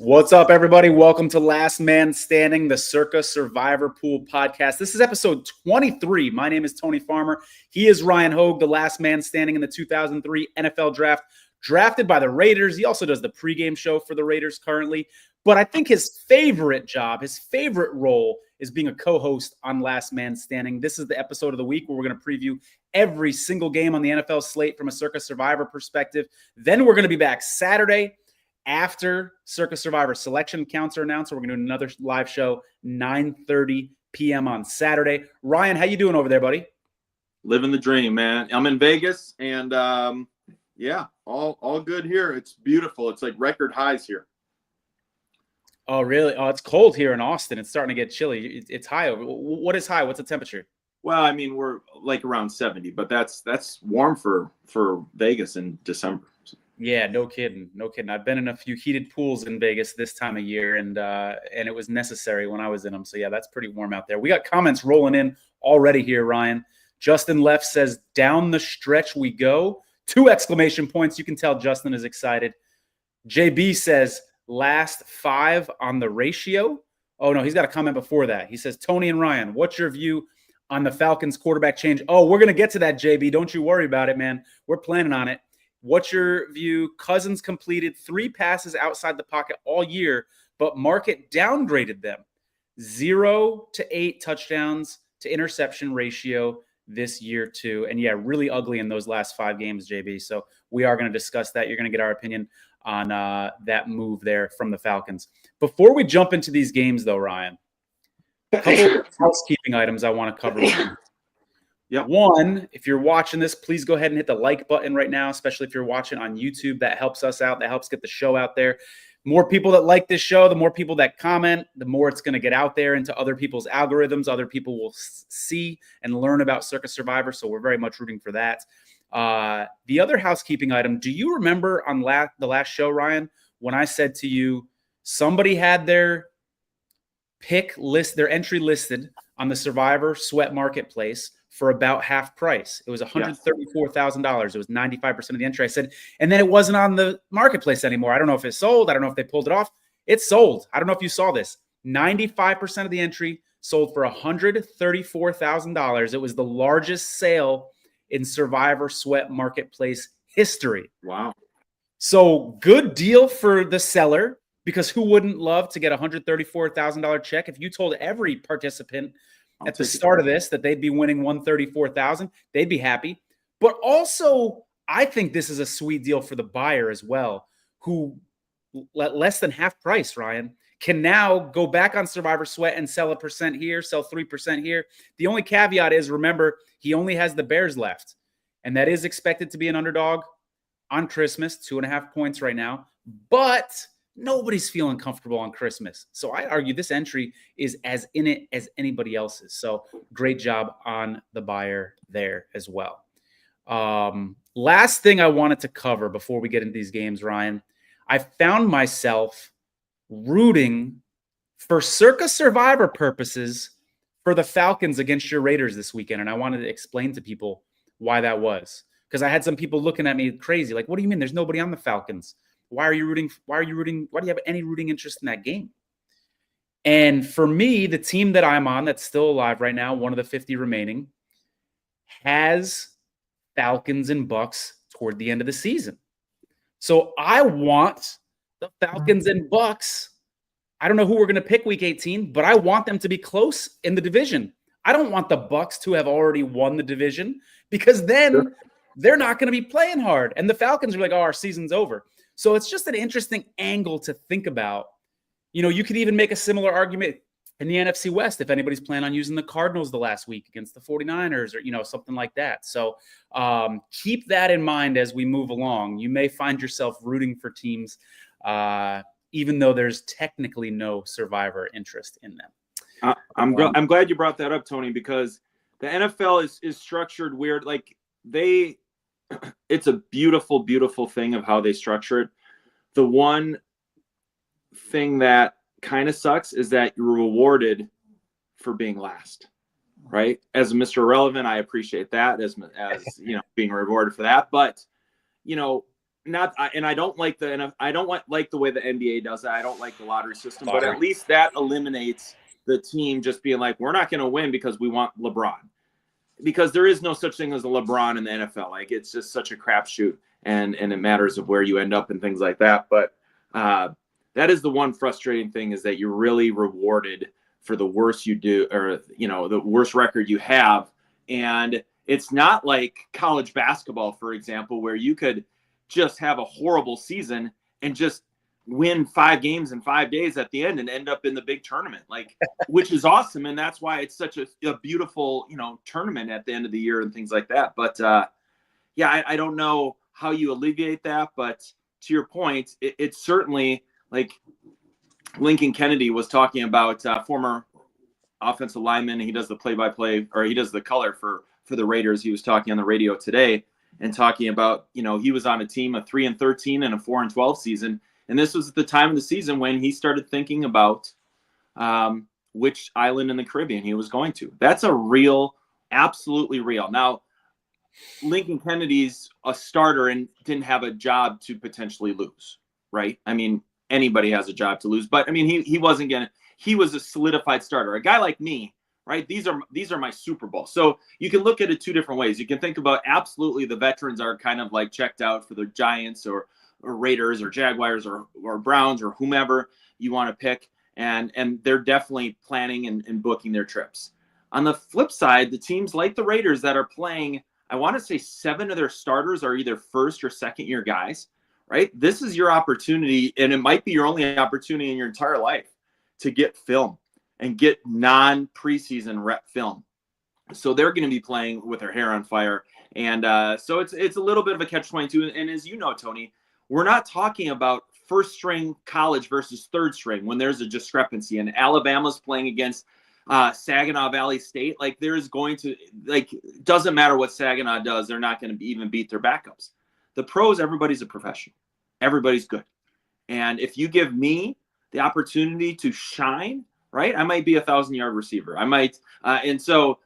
What's up, everybody? Welcome to Last Man Standing, the Circa Survivor Pool podcast. This is episode 23. My name is Tony Farmer. He is Ryan Hogue, the last man standing in the 2003 NFL Draft, drafted by the Raiders. He also does the pregame show for the Raiders currently. But I think his favorite job, his favorite role is being a co-host on Last Man Standing. This is the episode of the week where we're going to preview every single game on the NFL slate from a Circa Survivor perspective. Then we're going to be back Saturday after Circa Survivor selection counts are announced. So we're going to do another live show, 9:30 p.m. on Saturday. Ryan, how you doing over there, buddy? Living the dream, man. I'm in Vegas, and yeah, all good here. It's beautiful. It's like record highs here. Oh, really? Oh, it's cold here in Austin. It's starting to get chilly. It's high over. What is high? What's the temperature? Well, I mean, we're like around 70, but that's warm for Vegas in December. Yeah, no kidding. No kidding. I've been in a few heated pools in Vegas this time of year, and it was necessary when I was in them. So, yeah, that's pretty warm out there. We got comments rolling in already here, Ryan. Justin Leff says, down the stretch we go. 2 exclamation points. You can tell Justin is excited. JB says, last 5 on the ratio. Oh, no, he's got a comment before that. He says, Tony and Ryan, what's your view on the Falcons quarterback change? Oh, we're going to get to that, JB. Don't you worry about it, man. We're planning on it. What's your view? Cousins completed 3 passes outside the pocket all year, but market downgraded them. 0 to 8 touchdowns to interception ratio this year too. And yeah, really ugly in those last 5 games, JB. So we are going to discuss that. You're going to get our opinion on that move there from the Falcons. Before we jump into these games though, Ryan, a couple of housekeeping items I want to cover with you. Yeah. One, if you're watching this, please go ahead and hit the like button right now, especially if you're watching on YouTube. That helps us out. That helps get the show out there. More people that like this show, the more people that comment, the more it's going to get out there into other people's algorithms. Other people will see and learn about Circa Survivor, so we're very much rooting for that. The other housekeeping item, do you remember on the last show, Ryan, when I said to you, somebody had their their entry listed on the Survivor Sweat Marketplace for about half price? It was $134,000. It was 95% of the entry. I said, and then it wasn't on the marketplace anymore. I don't know if it sold. I don't know if they pulled it off. It sold. I don't know if you saw this. 95% of the entry sold for $134,000. It was the largest sale in Survivor Sweat Marketplace history. Wow. So good deal for the seller, because who wouldn't love to get a $134,000 check? If you told every participant at the start of this that they'd be winning $134,000, they'd be happy. But also, I think this is a sweet deal for the buyer as well, who less than half price, Ryan, can now go back on Survivor Sweat and sell 1% here, sell 3% here. The only caveat is, remember, he only has the Bears left, and that is expected to be an underdog on Christmas, 2.5 points right now. But nobody's feeling comfortable on Christmas. So I argue this entry is as in it as anybody else's. So great job on the buyer there as well. Last thing I wanted to cover before we get into these games, Ryan, I found myself rooting for Circa Survivor purposes for the Falcons against your Raiders this weekend. And I wanted to explain to people why that was, because I had some people looking at me crazy. Like, what do you mean? There's nobody on the Falcons. Why are you rooting? Why do you have any rooting interest in that game? And for me, the team that I'm on that's still alive right now, one of the 50 remaining, has Falcons and Bucks toward the end of the season. So I want the Falcons and Bucks. I don't know who we're going to pick week 18, but I want them to be close in the division. I don't want the Bucks to have already won the division, because then they're not going to be playing hard. And the Falcons are like, oh, our season's over. So it's just an interesting angle to think about. You know, you could even make a similar argument in the NFC West if anybody's planning on using the Cardinals the last week against the 49ers or, something like that. So keep that in mind as we move along. You may find yourself rooting for teams, even though there's technically no Survivor interest in them. I'm glad you brought that up, Tony, because the NFL is structured weird. Like it's a beautiful, beautiful thing of how they structure it. The one thing that kind of sucks is that you're rewarded for being last, right? As Mr. Irrelevant, I appreciate that as being rewarded for that. But, I don't like like the way the NBA does it. I don't like the lottery system, but at least that eliminates the team just being like, we're not going to win because we want LeBron, because there is no such thing as a LeBron in the NFL. Like, it's just such a crapshoot, and it matters of where you end up and things like that. But that is the one frustrating thing, is that you're really rewarded for the worse you do, or, the worst record you have. And it's not like college basketball, for example, where you could just have a horrible season and just win 5 games in 5 days at the end and end up in the big tournament, like, which is awesome. And that's why it's such a beautiful, tournament at the end of the year and things like that. But I don't know how you alleviate that, but to your point, it's certainly, like Lincoln Kennedy was talking about, former offensive lineman. He does the play-by-play, or he does the color for the Raiders. He was talking on the radio today and talking about, he was on a team of 3-13 and a 4-12 season. And this was at the time of the season when he started thinking about which island in the Caribbean he was going to. That's absolutely real. Now, Lincoln Kennedy's a starter and didn't have a job to potentially lose, right? I mean, anybody has a job to lose, but I mean, he was a solidified starter. A guy like me, right? These are my Super Bowl. So you can look at it 2 different ways. You can think about, absolutely, the veterans are kind of like checked out for the Giants or Raiders or Jaguars or Browns or whomever you want to pick. And they're definitely planning and booking their trips. On the flip side, the teams like the Raiders that are playing, I want to say 7 of their starters are either first or second year guys, right? This is your opportunity, and it might be your only opportunity in your entire life to get film and get non-preseason rep film. So they're going to be playing with their hair on fire. And so it's a little bit of a catch-22. And as you know, Tony, we're not talking about first string college versus third string when there's a discrepancy, and Alabama's playing against Saginaw Valley State. Like, there's going to, like, doesn't matter what Saginaw does, they're not going to even beat their backups. The pros, everybody's a professional. Everybody's good. And if you give me the opportunity to shine, right, I might be a 1,000-yard receiver. I might, and so,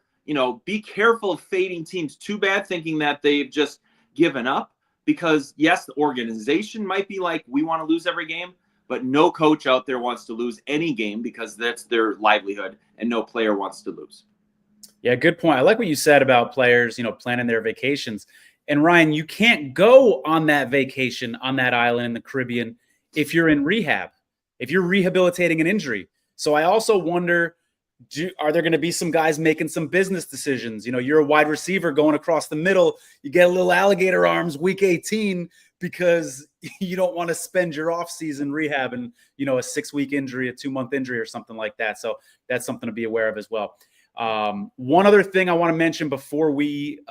be careful of fading teams too bad, thinking that they've just given up. Because, yes, the organization might be like, we want to lose every game, but no coach out there wants to lose any game, because that's their livelihood, and no player wants to lose. Yeah, good point. I like what you said about players, planning their vacations. And Ryan, you can't go on that vacation on that island in the Caribbean if you're in rehab, if you're rehabilitating an injury. So I also wonder, are there going to be some guys making some business decisions? You're a wide receiver going across the middle. You get a little alligator arms week 18 because you don't want to spend your offseason rehabbing, a 6-week injury, a 2-month injury or something like that. So that's something to be aware of as well. One other thing I want to mention before we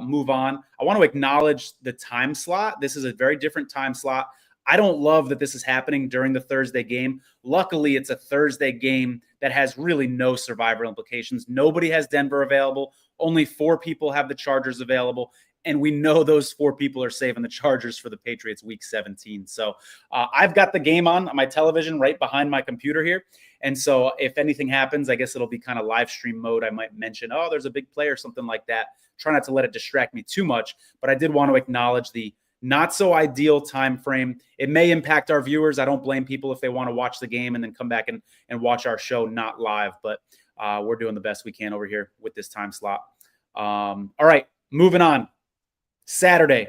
move on, I want to acknowledge the time slot. This is a very different time slot. I don't love that this is happening during the Thursday game. Luckily, it's a Thursday game that has really no Survivor implications. Nobody has Denver available. Only 4 people have the Chargers available. And we know those 4 people are saving the Chargers for the Patriots week 17. So I've got the game on my television right behind my computer here. And so if anything happens, I guess it'll be kind of live stream mode. I might mention, there's a big play or something like that. Try not to let it distract me too much. But I did want to acknowledge the not so ideal time frame. It may impact our viewers. I don't blame people if they want to watch the game and then come back and watch our show not live, but we're doing the best we can over here with this time slot. All right, moving on. Saturday,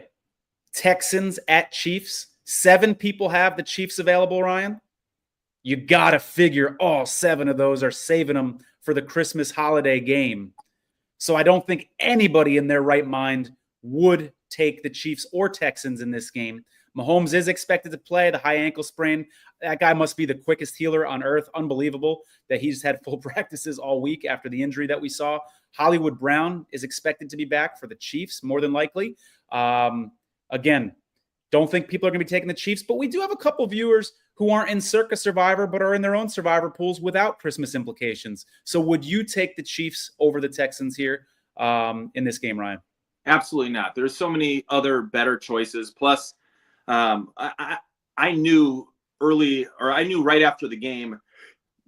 Texans at Chiefs. 7 people have the Chiefs available, Ryan. You got to figure all 7 of those are saving them for the Christmas holiday game. So I don't think anybody in their right mind would take the Chiefs or Texans in this game. Mahomes is expected to play the high ankle sprain. That guy must be the quickest healer on earth. Unbelievable that he's had full practices all week after the injury that we saw. Hollywood Brown is expected to be back for the Chiefs, more than likely. Again, don't think people are going to be taking the Chiefs, but we do have a couple viewers who aren't in Circa Survivor, but are in their own Survivor pools without Christmas implications. So would you take the Chiefs over the Texans here in this game, Ryan? Absolutely not. There's so many other better choices. Plus, I knew right after the game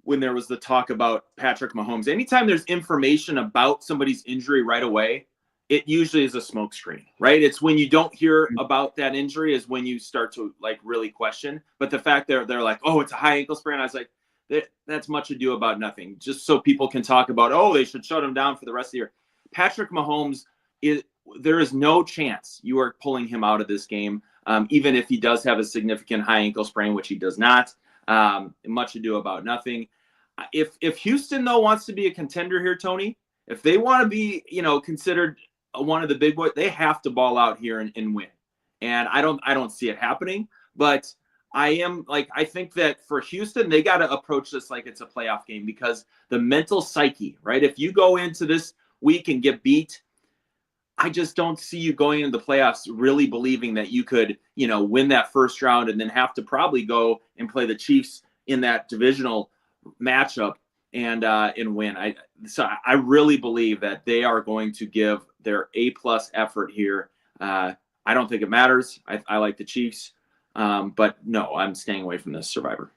when there was the talk about Patrick Mahomes. Anytime there's information about somebody's injury right away, it usually is a smokescreen, right? It's when you don't hear about that injury is when you start to like really question. But the fact they're like, oh, it's a high ankle sprain. I was like, that's much ado about nothing. Just so people can talk about, oh, they should shut him down for the rest of the year. Patrick Mahomes, there is no chance you are pulling him out of this game, even if he does have a significant high ankle sprain, which he does not. Much ado about nothing. If Houston, though, wants to be a contender here, Tony, if they want to be, considered one of the big boys, they have to ball out here and win. And I don't see it happening, but I think that for Houston, they got to approach this like it's a playoff game, because the mental psyche, right? If you go into this week and get beat, I just don't see you going into the playoffs really believing that you could, win that first round and then have to probably go and play the Chiefs in that divisional matchup and win. I really believe that they are going to give their A+ effort here. I don't think it matters. I like the Chiefs, but no, I'm staying away from this Survivor.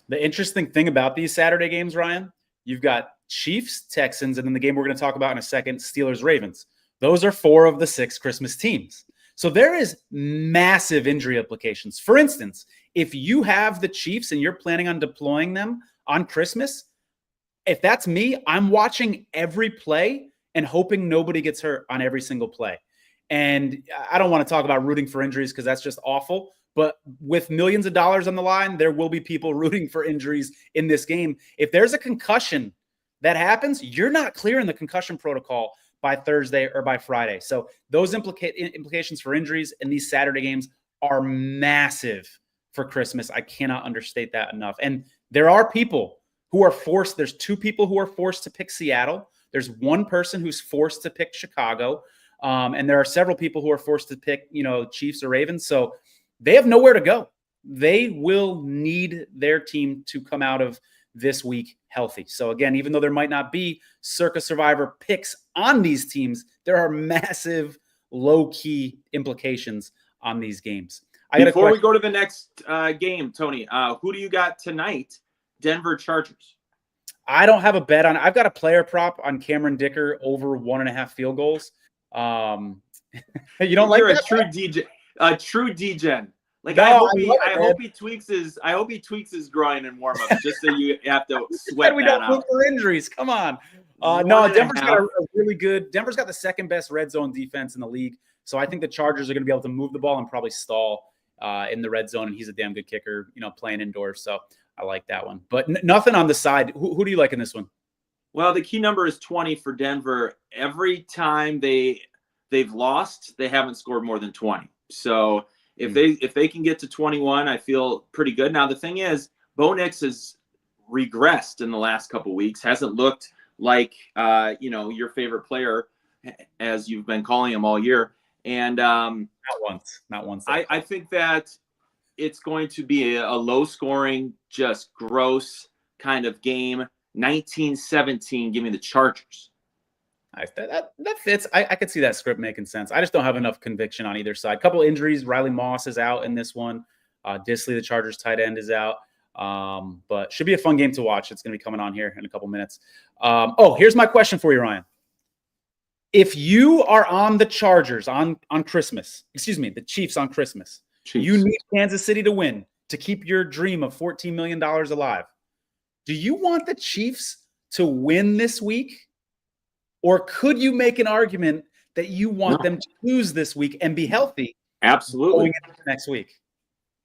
The interesting thing about these Saturday games, Ryan, you've got Chiefs, Texans, and then the game we're going to talk about in a second, Steelers, Ravens. Those are 4 of the 6 Christmas teams. So there is massive injury implications. For instance, if you have the Chiefs and you're planning on deploying them on Christmas, if that's me, I'm watching every play and hoping nobody gets hurt on every single play. And I don't want to talk about rooting for injuries because that's just awful. But with millions of dollars on the line, there will be people rooting for injuries in this game. If there's a concussion that happens, you're not clearing the concussion protocol by Thursday or by Friday. So those implications for injuries in these Saturday games are massive for Christmas. I cannot understate that enough. And there are people who are forced. There's 2 people who are forced to pick Seattle. There's 1 person who's forced to pick Chicago. And there are several people who are forced to pick, Chiefs or Ravens. So they have nowhere to go. They will need their team to come out of this week healthy. So again, even though there might not be Circa Survivor picks on these teams, there are massive low-key implications on these games. Before we go to the next game, Tony, who do you got tonight? Denver Chargers. I don't have a bet on. I've got a player prop on Cameron Dicker over 1.5 field goals. You don't like You're that? a true degen. Like, No, I hope he tweaks his groin in warm up just so you have to sweat we that don't out. look for injuries. Come on. Denver's got a really good. Denver's got the second best red zone defense in the league. So I think the Chargers are going to be able to move the ball and probably stall in the red zone. And he's a damn good kicker, playing indoors. So I like that one. But nothing on the side. Who do you like in this one? Well, the key number is 20 for Denver. Every time they've lost, they haven't scored more than 20. So if they can get to 21, I feel pretty good. Now, the thing is, Bo Nix has regressed in the last couple of weeks, hasn't looked like, your favorite player, as you've been calling him all year. And not once. I think that it's going to be a low-scoring, just gross kind of game. 19-17, give me the Chargers. That fits. I could see that script making sense. I just don't have enough conviction on either side. Couple injuries. Riley Moss is out in this one. Disley, the Chargers tight end, is out. But should be a fun game to watch. It's going to be coming on here in a couple minutes. Here's my question for you, Ryan. If you are on the Chargers on Christmas, the Chiefs on Christmas, you need Kansas City to win to keep your dream of $14 million alive. Do you want the Chiefs to win this week? Or could you make an argument that you want them to lose this week and be healthy? Absolutely. Going into next week.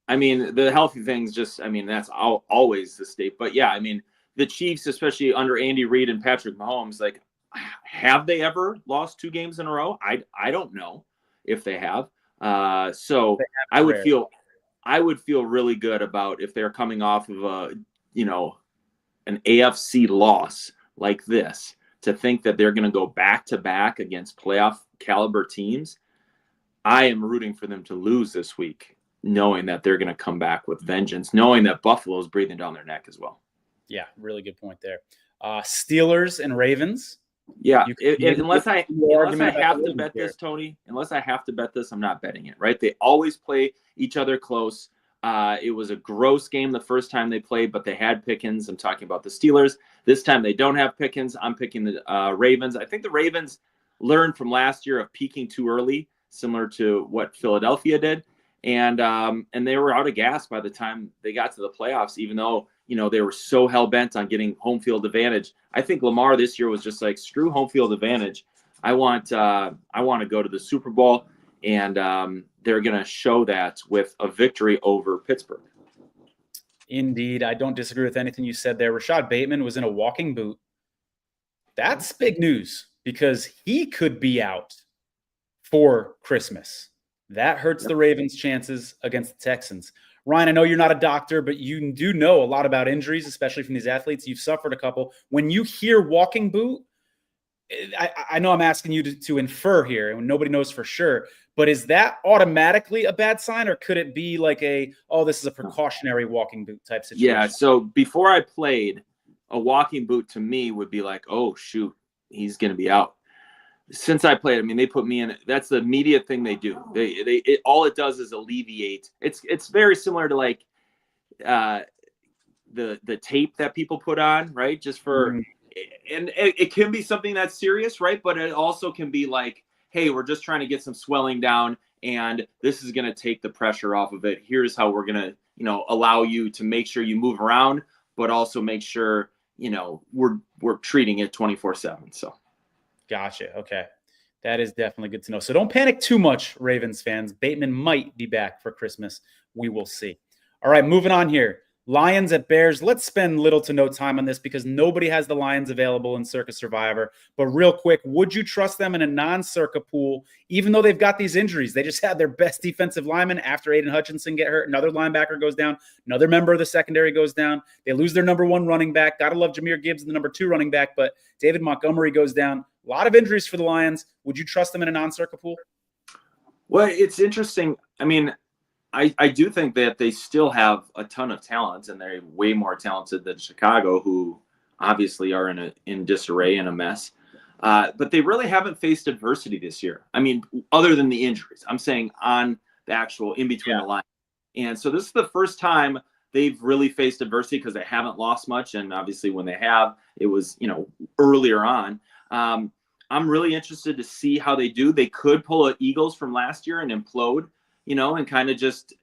I mean, the healthy things that's always the state. But yeah, I mean, the Chiefs, especially under Andy Reid and Patrick Mahomes, like, have they ever lost 2 games in a row? I don't know if they have. So I would feel really good about if they're coming off of an AFC loss like this, to think that they're going to go back-to-back against playoff caliber teams. I am rooting for them to lose this week, knowing that they're going to come back with vengeance, knowing that Buffalo is breathing down their neck as well. Yeah, really good point there. Steelers and Ravens. Yeah, unless I have to bet this, Tony, I'm not betting it, right? They always play each other close. It was a gross game the first time they played, but they had Pickens. I'm talking about the Steelers. This time they don't have Pickens. I'm picking the Ravens. I think the Ravens learn from last year of peaking too early, similar to what Philadelphia did. And they were out of gas by the time they got to the playoffs, even though, they were so hell-bent on getting home field advantage. I think Lamar this year was just like, screw home field advantage. I want to go to the Super Bowl, and they're going to show that with a victory over Pittsburgh. Indeed. I don't disagree with anything you said there. Rashad Bateman was in a walking boot. That's big news because he could be out for Christmas. That hurts the Ravens' chances against the Texans. Ryan, I know you're not a doctor, but you do know a lot about injuries, especially from these athletes. You've suffered a couple. When you hear walking boot, I know I'm asking you to infer here, and nobody knows for sure, but is that automatically a bad sign, or could it be like this is a precautionary walking boot type situation? Yeah, so before I played, a walking boot to me would be like, oh, shoot, he's going to be out. Since I played, I mean, they put me in. That's the immediate thing they do. All it does is alleviate. It's very similar to like the tape that people put on, right? Just for, and it can be something that's serious, right? But it also can be like, hey, we're just trying to get some swelling down, and this is going to take the pressure off of it. Here's how we're going to, allow you to make sure you move around, but also make sure, we're treating it 24/7. So. Gotcha. Okay. That is definitely good to know. So don't panic too much, Ravens fans. Bateman might be back for Christmas. We will see. All right, moving on here. Lions at Bears. Let's spend little to no time on this because nobody has the Lions available in Circa Survivor. But real quick, would you trust them in a non-Circa pool, even though they've got these injuries? They just had their best defensive lineman after Aiden Hutchinson get hurt. Another linebacker goes down. Another member of the secondary goes down. They lose their number one running back. Got to love Jahmyr Gibbs, the number two running back, but David Montgomery goes down. A lot of injuries for the Lions. Would you trust them in a non-Circa pool? Well, it's interesting. I mean, I do think that they still have a ton of talent, and they're way more talented than Chicago, who obviously are in disarray and a mess. But they really haven't faced adversity this year. I mean, other than the injuries. I'm saying on the actual in between the line. And so this is the first time they've really faced adversity because they haven't lost much. And obviously when they have, it was, earlier on. I'm really interested to see how they do. They could pull an Eagles from last year and implode, and kind of just,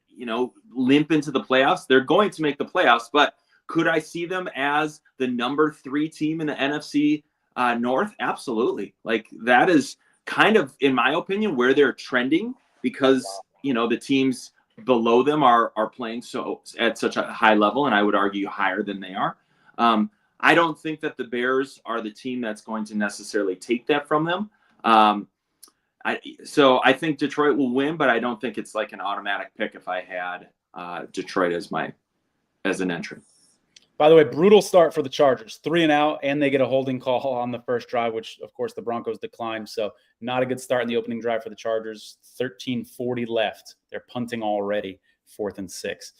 limp into the playoffs. They're going to make the playoffs, but could I see them as the number 3 team in the NFC North? Absolutely. Like that is kind of, in my opinion, where they're trending because, the teams below them are playing at such a high level, and I would argue higher than they are. I don't think that the Bears are the team that's going to necessarily take that from them. So I think Detroit will win, but I don't think it's like an automatic pick if I had Detroit as an entrant. By the way, brutal start for the Chargers. 3 and out, and they get a holding call on the first drive, which, of course, the Broncos declined. So not a good start in the opening drive for the Chargers. 13:40 left. They're punting already, 4th and 6.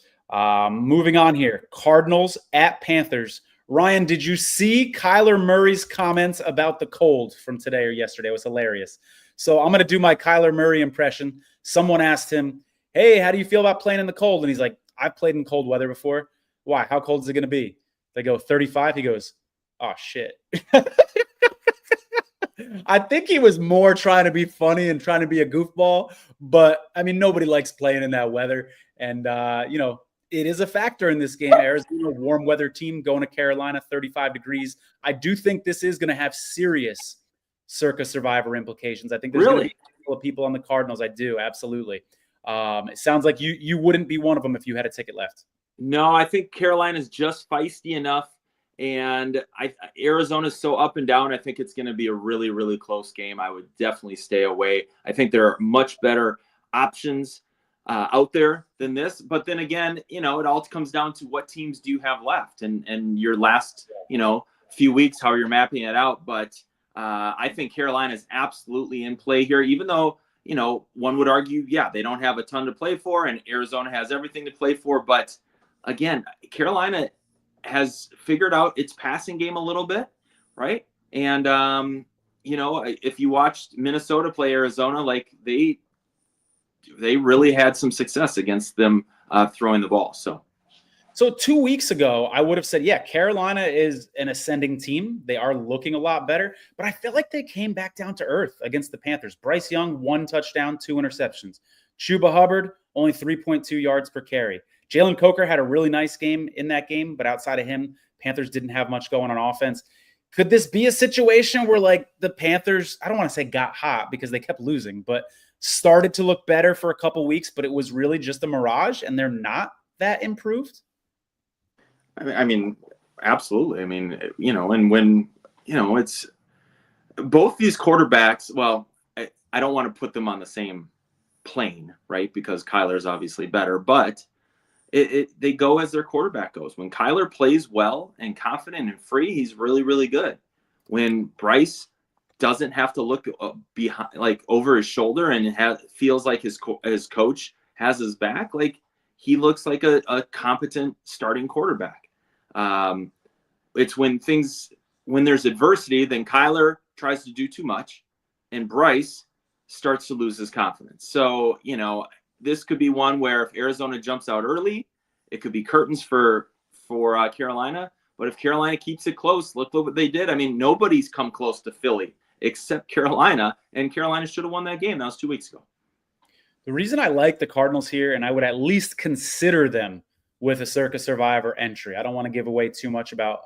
Moving on here. Cardinals at Panthers. Ryan, did you see Kyler Murray's comments about the cold from today or yesterday? It was hilarious. So I'm going to do my Kyler Murray impression. Someone asked him, hey, how do you feel about playing in the cold? And he's like, I've played in cold weather before. Why? How cold is it going to be? They go 35. He goes, oh, shit. I think he was more trying to be funny and trying to be a goofball. But, I mean, nobody likes playing in that weather. And, it is a factor in this game. Arizona, warm weather team going to Carolina, 35 degrees. I do think this is going to have serious Circa Survivor implications. I think there's going to be a couple of people on the Cardinals. I do, absolutely. It sounds like you wouldn't be one of them if you had a ticket left. No, I think Carolina's just feisty enough, and Arizona's so up and down. I think it's going to be a really, really close game. I would definitely stay away. I think there are much better options out there than this. But then again, it all comes down to what teams do you have left and your last, few weeks, how you're mapping it out. But I think Carolina is absolutely in play here, even though, one would argue, they don't have a ton to play for and Arizona has everything to play for. But again, Carolina has figured out its passing game a little bit, right? And, if you watched Minnesota play Arizona, like they really had some success against them throwing the ball. So, So 2 weeks ago, I would have said, yeah, Carolina is an ascending team. They are looking a lot better, but I feel like they came back down to earth against the Panthers. Bryce Young, 1 touchdown, 2 interceptions. Chuba Hubbard, only 3.2 yards per carry. Jalen Coker had a really nice game in that game, but outside of him, Panthers didn't have much going on offense. Could this be a situation where like the Panthers, I don't want to say got hot because they kept losing, but started to look better for a couple weeks, but it was really just a mirage and they're not that improved? I mean, absolutely. I mean, and when, it's both these quarterbacks, well, I don't want to put them on the same plane, right? Because Kyler's obviously better, but they go as their quarterback goes. When Kyler plays well and confident and free, he's really, really good. When Bryce doesn't have to look behind, like over his shoulder, and feels like his coach has his back, like he looks like a competent starting quarterback. It's when there's adversity, then Kyler tries to do too much and Bryce starts to lose his confidence. So, this could be one where if Arizona jumps out early, it could be curtains for Carolina. But if Carolina keeps it close, look what they did. I mean, nobody's come close to Philly except Carolina, and Carolina should have won that game. That was 2 weeks ago. The reason I like the Cardinals here, and I would at least consider them with a Circa Survivor entry. I don't want to give away too much about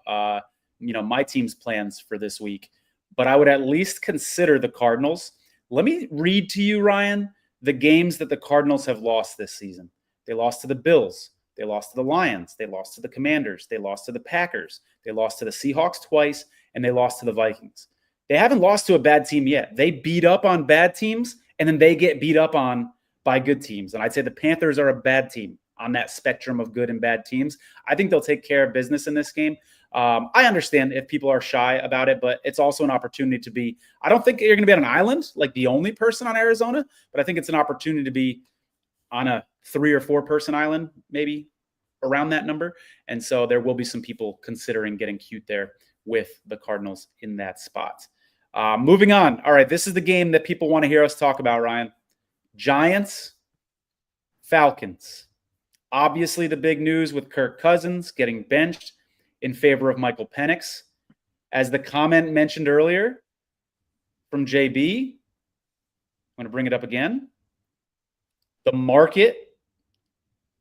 my team's plans for this week, but I would at least consider the Cardinals. Let me read to you, Ryan, the games that the Cardinals have lost this season. They lost to the Bills. They lost to the Lions. They lost to the Commanders. They lost to the Packers. They lost to the Seahawks twice, and they lost to the Vikings. They haven't lost to a bad team yet. They beat up on bad teams, and then they get beat up on by good teams. And I'd say the Panthers are a bad team on that spectrum of good and bad teams. I think they'll take care of business in this game. I understand if people are shy about it, but it's also an opportunity to be, I don't think you're going to be on an island, like the only person on Arizona, but I think it's an opportunity to be on a 3 or 4 person island, maybe around that number. And so there will be some people considering getting cute there with the Cardinals in that spot. Moving on. All right. This is the game that people want to hear us talk about, Ryan. Giants, Falcons. Obviously, the big news with Kirk Cousins getting benched in favor of Michael Penix. As the comment mentioned earlier from JB, I'm going to bring it up again. The market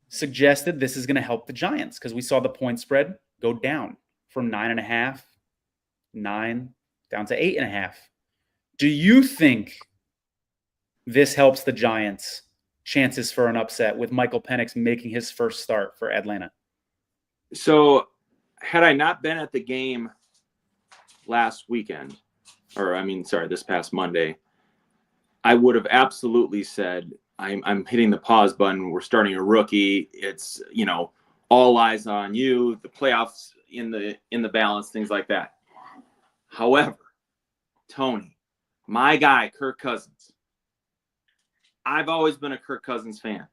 suggested this is going to help the Giants because we saw the point spread go down from 9.5, 9 down to 8.5. Do you think this helps the Giants' chances for an upset with Michael Penix making his first start for Atlanta? So had I not been at the game last weekend, this past Monday, I would have absolutely said, I'm hitting the pause button. We're starting a rookie. It's, all eyes on you, the playoffs in the balance, things like that. However, Tony, my guy, Kirk Cousins, I've always been a Kirk Cousins fan.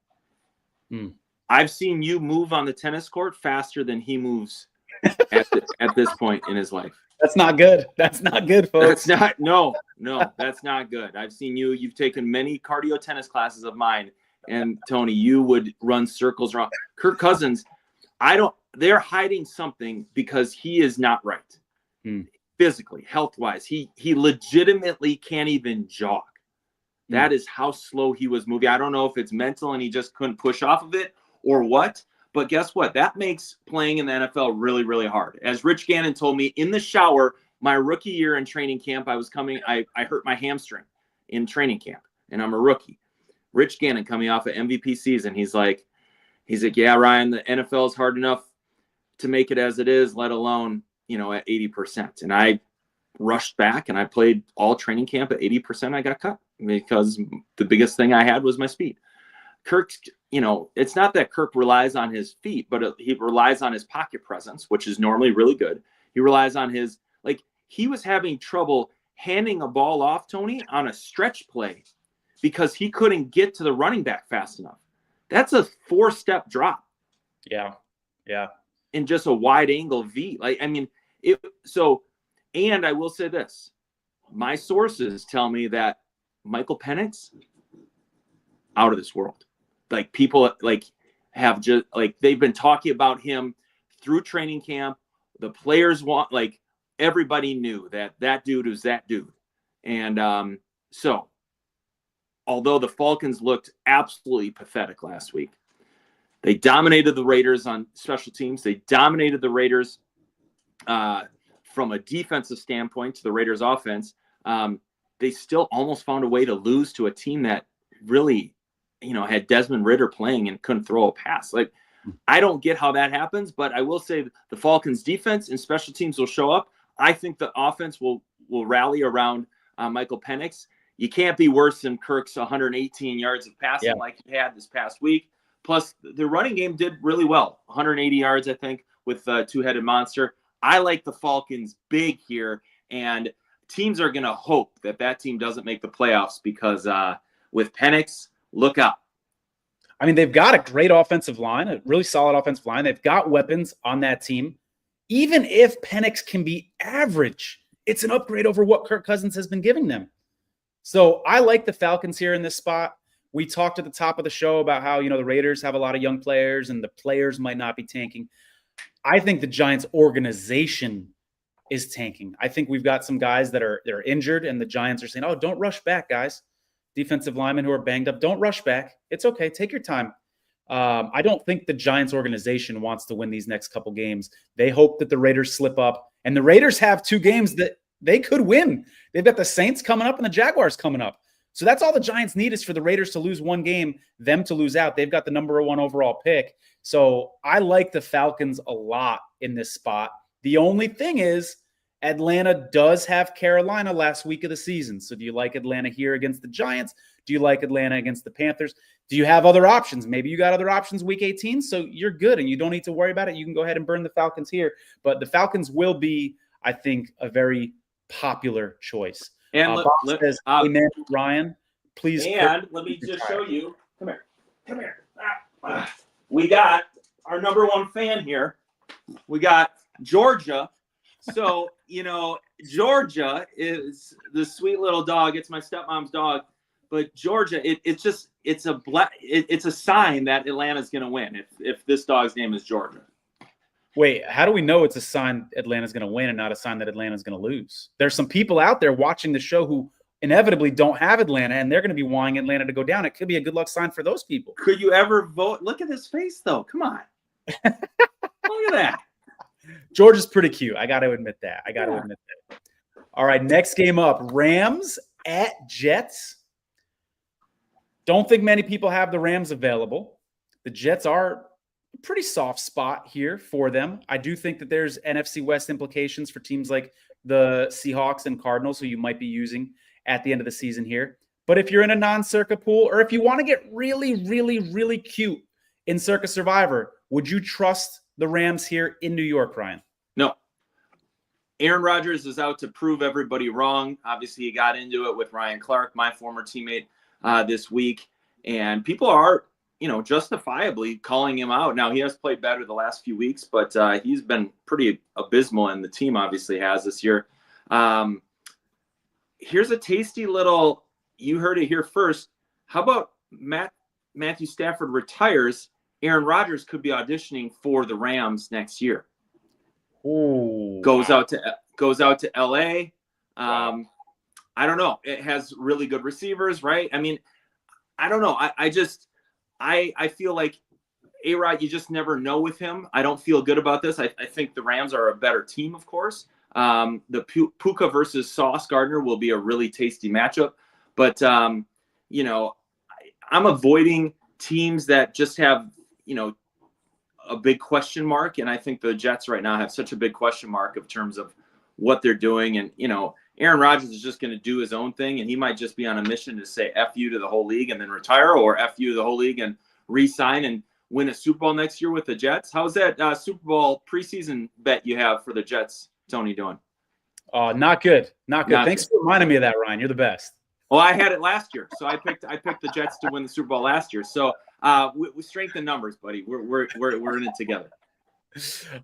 I've seen you move on the tennis court faster than he moves at this point in his life. That's not good. That's not good, folks. That's not, no, that's not good. I've seen you've taken many cardio tennis classes of mine, and Tony, you would run circles around. Kirk Cousins, they're hiding something because he is not right. Physically, health-wise. He legitimately can't even jog. That is how slow he was moving. I don't know if it's mental and he just couldn't push off of it or what, but guess what? That makes playing in the NFL really, really hard. As Rich Gannon told me in the shower, my rookie year in training camp, I hurt my hamstring in training camp, and I'm a rookie. Rich Gannon coming off an MVP season, he's like, yeah, Ryan, the NFL is hard enough to make it as it is, let alone, at 80%. And I rushed back and I played all training camp at 80%. I got cut because the biggest thing I had was my speed. Kirk, it's not that Kirk relies on his feet, but he relies on his pocket presence, which is normally really good. He relies on he was having trouble handing a ball off, Tony, on a stretch play because he couldn't get to the running back fast enough. That's a 4-step drop. Yeah. Yeah. In just a wide angle V. And I will say this, my sources tell me that Michael Penix, out of this world. People, have just like they've been talking about him through training camp. The players like everybody knew that dude was that dude. And so although the Falcons looked absolutely pathetic last week, they dominated the Raiders on special teams. They dominated the Raiders from a defensive standpoint to the Raiders offense. They still almost found a way to lose to a team that really, had Desmond Ridder playing and couldn't throw a pass. Like, I don't get how that happens, but I will say the Falcons defense and special teams will show up. I think the offense will rally around Michael Penix. You can't be worse than Kirk's 118 yards of passing like he had this past week. Plus, the running game did really well. 180 yards, I think, with two-headed monster. I like the Falcons big here, and teams are going to hope that team doesn't make the playoffs because with Penix, look out. I mean, they've got a great offensive line, a really solid offensive line. They've got weapons on that team. Even if Penix can be average, it's an upgrade over what Kirk Cousins has been giving them. So I like the Falcons here in this spot. We talked at the top of the show about how, the Raiders have a lot of young players and the players might not be tanking. I think the Giants organization is tanking. I think we've got some guys that are injured and the Giants are saying, oh, don't rush back, guys. Defensive linemen who are banged up, don't rush back. It's okay. Take your time. I don't think the Giants organization wants to win these next couple games. They hope that the Raiders slip up. And the Raiders have 2 games that they could win. They've got the Saints coming up and the Jaguars coming up. So that's all the Giants need is for the Raiders to lose one game, them to lose out. They've got the number 1 overall pick. So I like the Falcons a lot in this spot. The only thing is Atlanta does have Carolina last week of the season. So do you like Atlanta here against the Giants? Do you like Atlanta against the Panthers? Do you have other options? Maybe you got other options week 18, so you're good and you don't need to worry about it. You can go ahead and burn the Falcons here. But the Falcons will be, I think, a very popular choice. And says, amen, Ryan. Please. And let me just show you. Come here. We got our number 1 fan here. We got Georgia. So, Georgia is the sweet little dog. It's my stepmom's dog. But Georgia, it's a sign that Atlanta's going to win if this dog's name is Georgia. Wait, how do we know it's a sign Atlanta's going to win and not a sign that Atlanta's going to lose? There's some people out there watching the show who inevitably don't have Atlanta, and they're going to be wanting Atlanta to go down. It could be a good luck sign for those people. Could you ever vote? Look at his face, though. Come on. Look at that. Georgia's pretty cute. I got to admit that. All right, next game up, Rams at Jets. Don't think many people have the Rams available. The Jets are a pretty soft spot here for them. I do think that there's NFC West implications for teams like the Seahawks and Cardinals, who you might be using at the end of the season here. But if you're in a non-Circa pool, or if you want to get really, really, really cute in Circa Survivor, would you trust the Rams here in New York, Ryan? No. Aaron Rodgers is out to prove everybody wrong. Obviously, he got into it with Ryan Clark, my former teammate, this week. And people are, justifiably calling him out. Now, he has played better the last few weeks, but he's been pretty abysmal, and the team obviously has this year. Here's a tasty little, you heard it here first. How about Matthew Stafford retires? Aaron Rodgers could be auditioning for the Rams next year. Ooh, goes out to LA. Wow. I don't know. It has really good receivers, right? I mean, I don't know. I feel like A-Rod, you just never know with him. I don't feel good about this. I think the Rams are a better team, of course. The Puka versus Sauce Gardner will be a really tasty matchup. But, I'm avoiding teams that just have, a big question mark. And I think the Jets right now have such a big question mark in terms of what they're doing. And, Aaron Rodgers is just going to do his own thing, and he might just be on a mission to say F you to the whole league and then retire, or F you to the whole league and re-sign and win a Super Bowl next year with the Jets. How's that Super Bowl preseason bet you have for the Jets, Tony, doing? Not good. Thanks for reminding me of that, Ryan. You're the best. Well, I had it last year, so I picked the Jets to win the Super Bowl last year. So we strengthen numbers, buddy. We're in it together.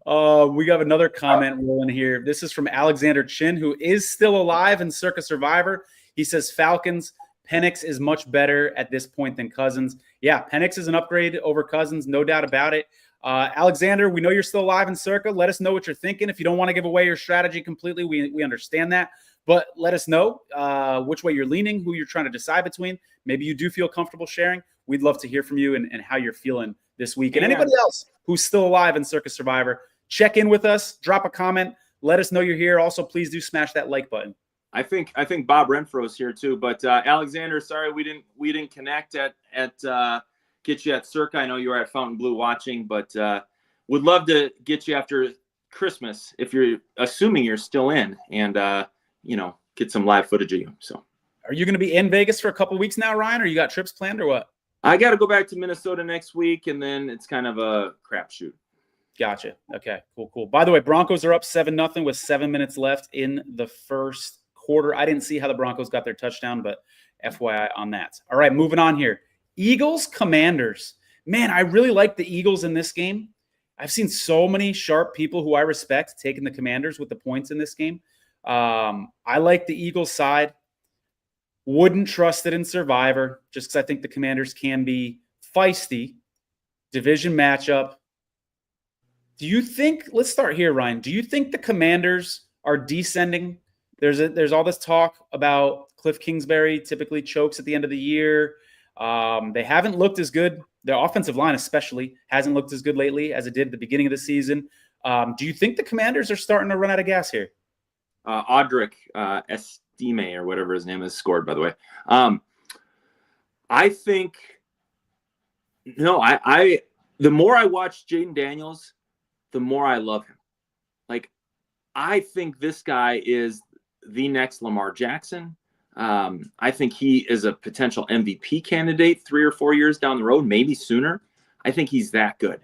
We got another comment rolling here. This is from Alexander Chin, who is still alive in Circa Survivor. He says Falcons, Penix is much better at this point than Cousins. Yeah, Penix is an upgrade over Cousins, no doubt about it. Alexander, we know you're still alive in Circa. Let us know what you're thinking. If you don't want to give away your strategy completely, we understand that. But let us know which way you're leaning, who you're trying to decide between. Maybe you do feel comfortable sharing. We'd love to hear from you and how you're feeling this week. And anybody else who's still alive in Circa Survivor, check in with us, drop a comment, let us know you're here. Also, please do smash that like button. I think Bob Renfro's here too, but Alexander, sorry we didn't connect at get you at Circa. I know you were at Fountain Blue watching, but would love to get you after Christmas if you're assuming you're still in, and get some live footage of you. So, are you going to be in Vegas for a couple weeks now, Ryan, or you got trips planned or what? I got to go back to Minnesota next week, and then it's kind of a crapshoot. Gotcha. Okay, cool. By the way, Broncos are up 7-0 with 7 minutes left in the first quarter. I didn't see how the Broncos got their touchdown, but FYI on that. All right, moving on here. Eagles, Commanders. Man, I really like the Eagles in this game. I've seen so many sharp people who I respect taking the Commanders with the points in this game. I like the Eagles side. Wouldn't trust it in Survivor just because I think the Commanders can be feisty. Division matchup. Do you think, let's start here, Ryan. Do you think the Commanders are descending? There's all this talk about Cliff Kingsbury typically chokes at the end of the year. They haven't looked as good. Their offensive line especially hasn't looked as good lately as it did at the beginning of the season. Do you think the Commanders are starting to run out of gas here? Audric Estime or whatever his name is scored, by the way. I think the more I watch Jaden Daniels, the more I love him. Like, I think this guy is the next Lamar Jackson. I think he is a potential MVP candidate 3 or 4 years down the road, maybe sooner. I think he's that good.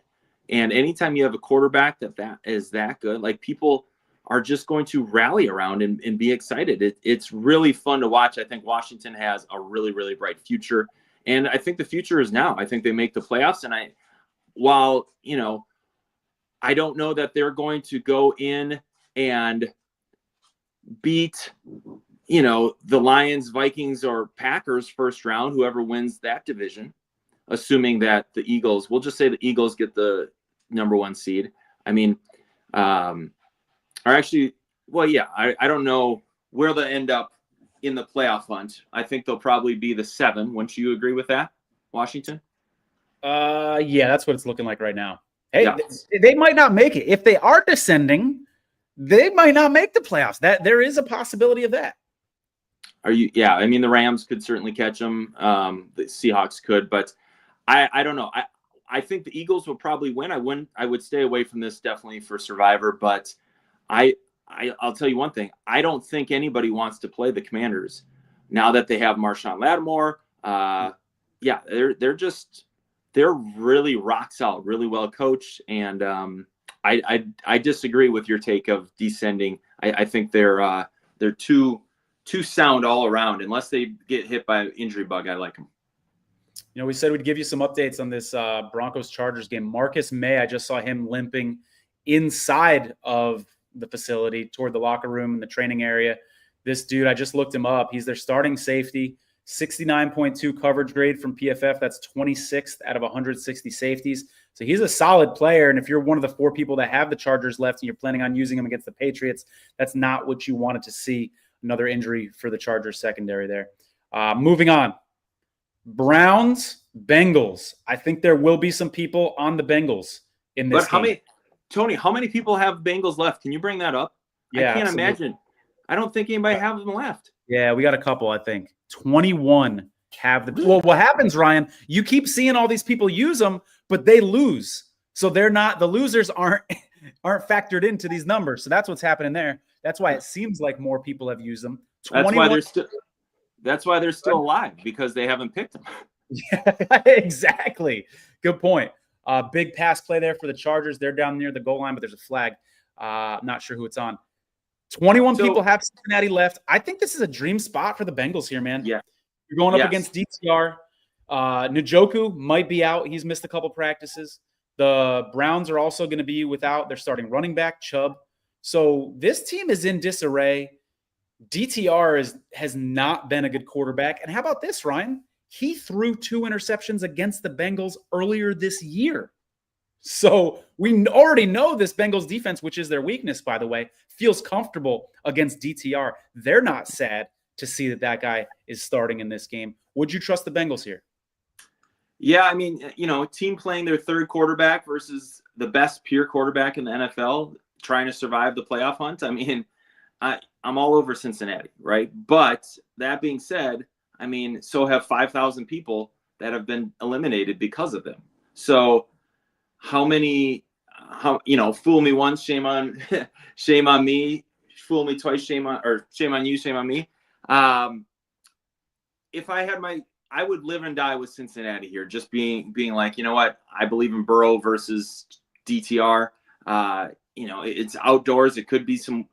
And anytime you have a quarterback that is that good, like, people are just going to rally around and be excited. It's really fun to watch. I think Washington has a really, really bright future. And I think the future is now. I think they make the playoffs. And while I don't know that they're going to go in and beat, the Lions, Vikings, or Packers first round, whoever wins that division, assuming that the Eagles, we'll just say the Eagles get the number 1 seed. I mean, I don't know where they'll end up in the playoff hunt. I think they'll probably be the 7. Wouldn't you agree with that, Washington? Yeah, that's what it's looking like right now. Hey, they might not make it. If they are descending, they might not make the playoffs. That there is a possibility of that. Yeah, I mean, the Rams could certainly catch them. The Seahawks could, but I don't know. I think the Eagles will probably win. I would stay away from this definitely for Survivor, but I'll tell you one thing. I don't think anybody wants to play the Commanders now that they have Marshawn Lattimore. They're really rock solid, really well coached, and I disagree with your take of descending. I think they're too sound all around. Unless they get hit by an injury bug, I like them. We said we'd give you some updates on this Broncos-Chargers game. Marcus May, I just saw him limping inside of the facility toward the locker room and the training area. This dude, I just looked him up. He's their starting safety, 69.2 coverage grade from PFF. That's 26th out of 160 safeties. So he's a solid player. And if you're one of the 4 people that have the Chargers left and you're planning on using them against the Patriots, that's not what you wanted to see. Another injury for the Chargers secondary there. Moving on. Browns, Bengals. I think there will be some people on the Bengals in this game. How many people have Bengals left? Can you bring that up? Yeah, I can't absolutely. imagine. I don't think anybody have them left. Yeah, we got a couple, I think. 21 have the. Well, what happens, Ryan? You keep seeing all these people use them, but they lose. So they're not. The losers aren't factored into these numbers. So that's what's happening there. That's why it seems like more people have used them. That's why they're still alive, because they haven't picked them. Yeah, exactly. Good point. Big pass play there for the Chargers. They're down near the goal line, but there's a flag. Not sure who it's on. 21 people have Cincinnati left. I think this is a dream spot for the Bengals here, man. Yeah. You're going up against DTR. Njoku might be out. He's missed a couple practices. The Browns are also going to be without their starting running back, Chubb. So this team is in disarray. DTR has not been a good quarterback. And how about this, Ryan? He threw 2 interceptions against the Bengals earlier this year. So we already know this Bengals defense, which is their weakness, by the way, feels comfortable against DTR. They're not sad to see that guy is starting in this game. Would you trust the Bengals here? Yeah, I mean, team playing their third quarterback versus the best pure quarterback in the NFL trying to survive the playoff hunt. I mean, I'm all over Cincinnati, right? But that being said, I mean, so have 5,000 people that have been eliminated because of them. So fool me once, shame on me, fool me twice, shame on you, shame on me. If I had I would live and die with Cincinnati here, just being like, you know what, I believe in Burrow versus DTR. It's outdoors. It could be some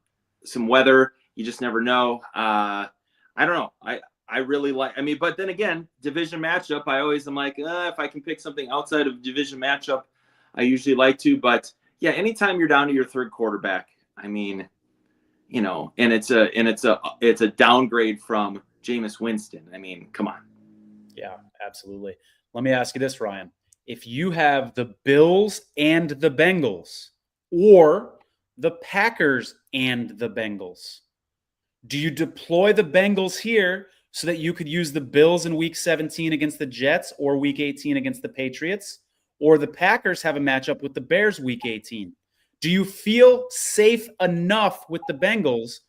weather. You just never know. I don't know. I really like, but then again, division matchup, I always am like, if I can pick something outside of division matchup, I usually like to. But yeah, anytime you're down to your third quarterback, I mean, and it's a downgrade from Jameis Winston. I mean, come on. Yeah, absolutely. Let me ask you this, Ryan. If you have the Bills and the Bengals, or the Packers and the Bengals, do you deploy the Bengals here so that you could use the Bills in Week 17 against the Jets or Week 18 against the Patriots? Or the Packers have a matchup with the Bears Week 18? Do you feel safe enough with the Bengals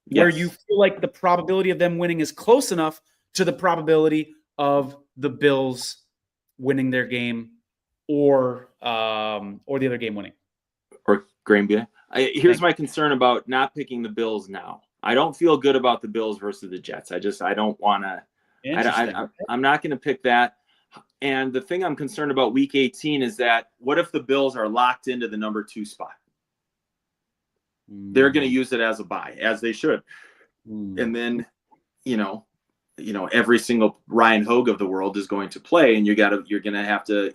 where you feel like the probability of them winning is close enough to the probability of the Bills winning their game or the other game winning? Or Green Bay. Here's my concern about not picking the Bills now. I don't feel good about the Bills versus the Jets. I don't want to. I'm not going to pick that. And the thing I'm concerned about Week 18 is that what if the Bills are locked into the number 2 spot? They're going to use it as a bye, as they should. And then, every single Ryan Hogue of the world is going to play, and you're going to have to,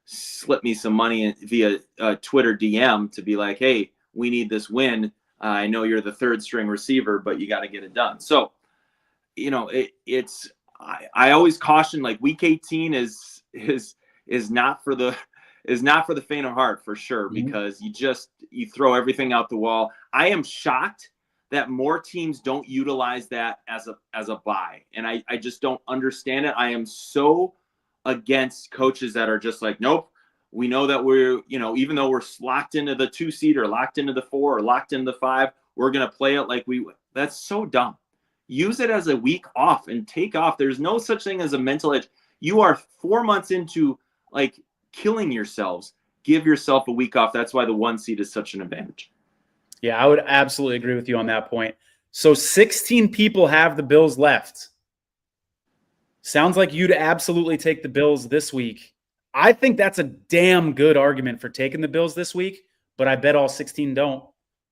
slip me some money via Twitter DM to be like, hey, we need this win. I know you're the third string receiver, but you got to get it done. So, I always caution, like, Week 18 is not for the faint of heart, for sure, because you throw everything out the wall. I am shocked that more teams don't utilize that as a bye, and I just don't understand it. I am so against coaches that are just like, nope, we know that we're, even though we're locked into the 2 seed or locked into the 4 or locked into the 5, we're going to play it like that's so dumb. Use it as a week off and take off. There's no such thing as a mental edge. You are 4 months into like killing yourselves. Give yourself a week off. That's why the 1 seed is such an advantage. Yeah, I would absolutely agree with you on that point. So 16 people have the Bills left. Sounds like you'd absolutely take the Bills this week. I think that's a damn good argument for taking the Bills this week, but I bet all 16 don't.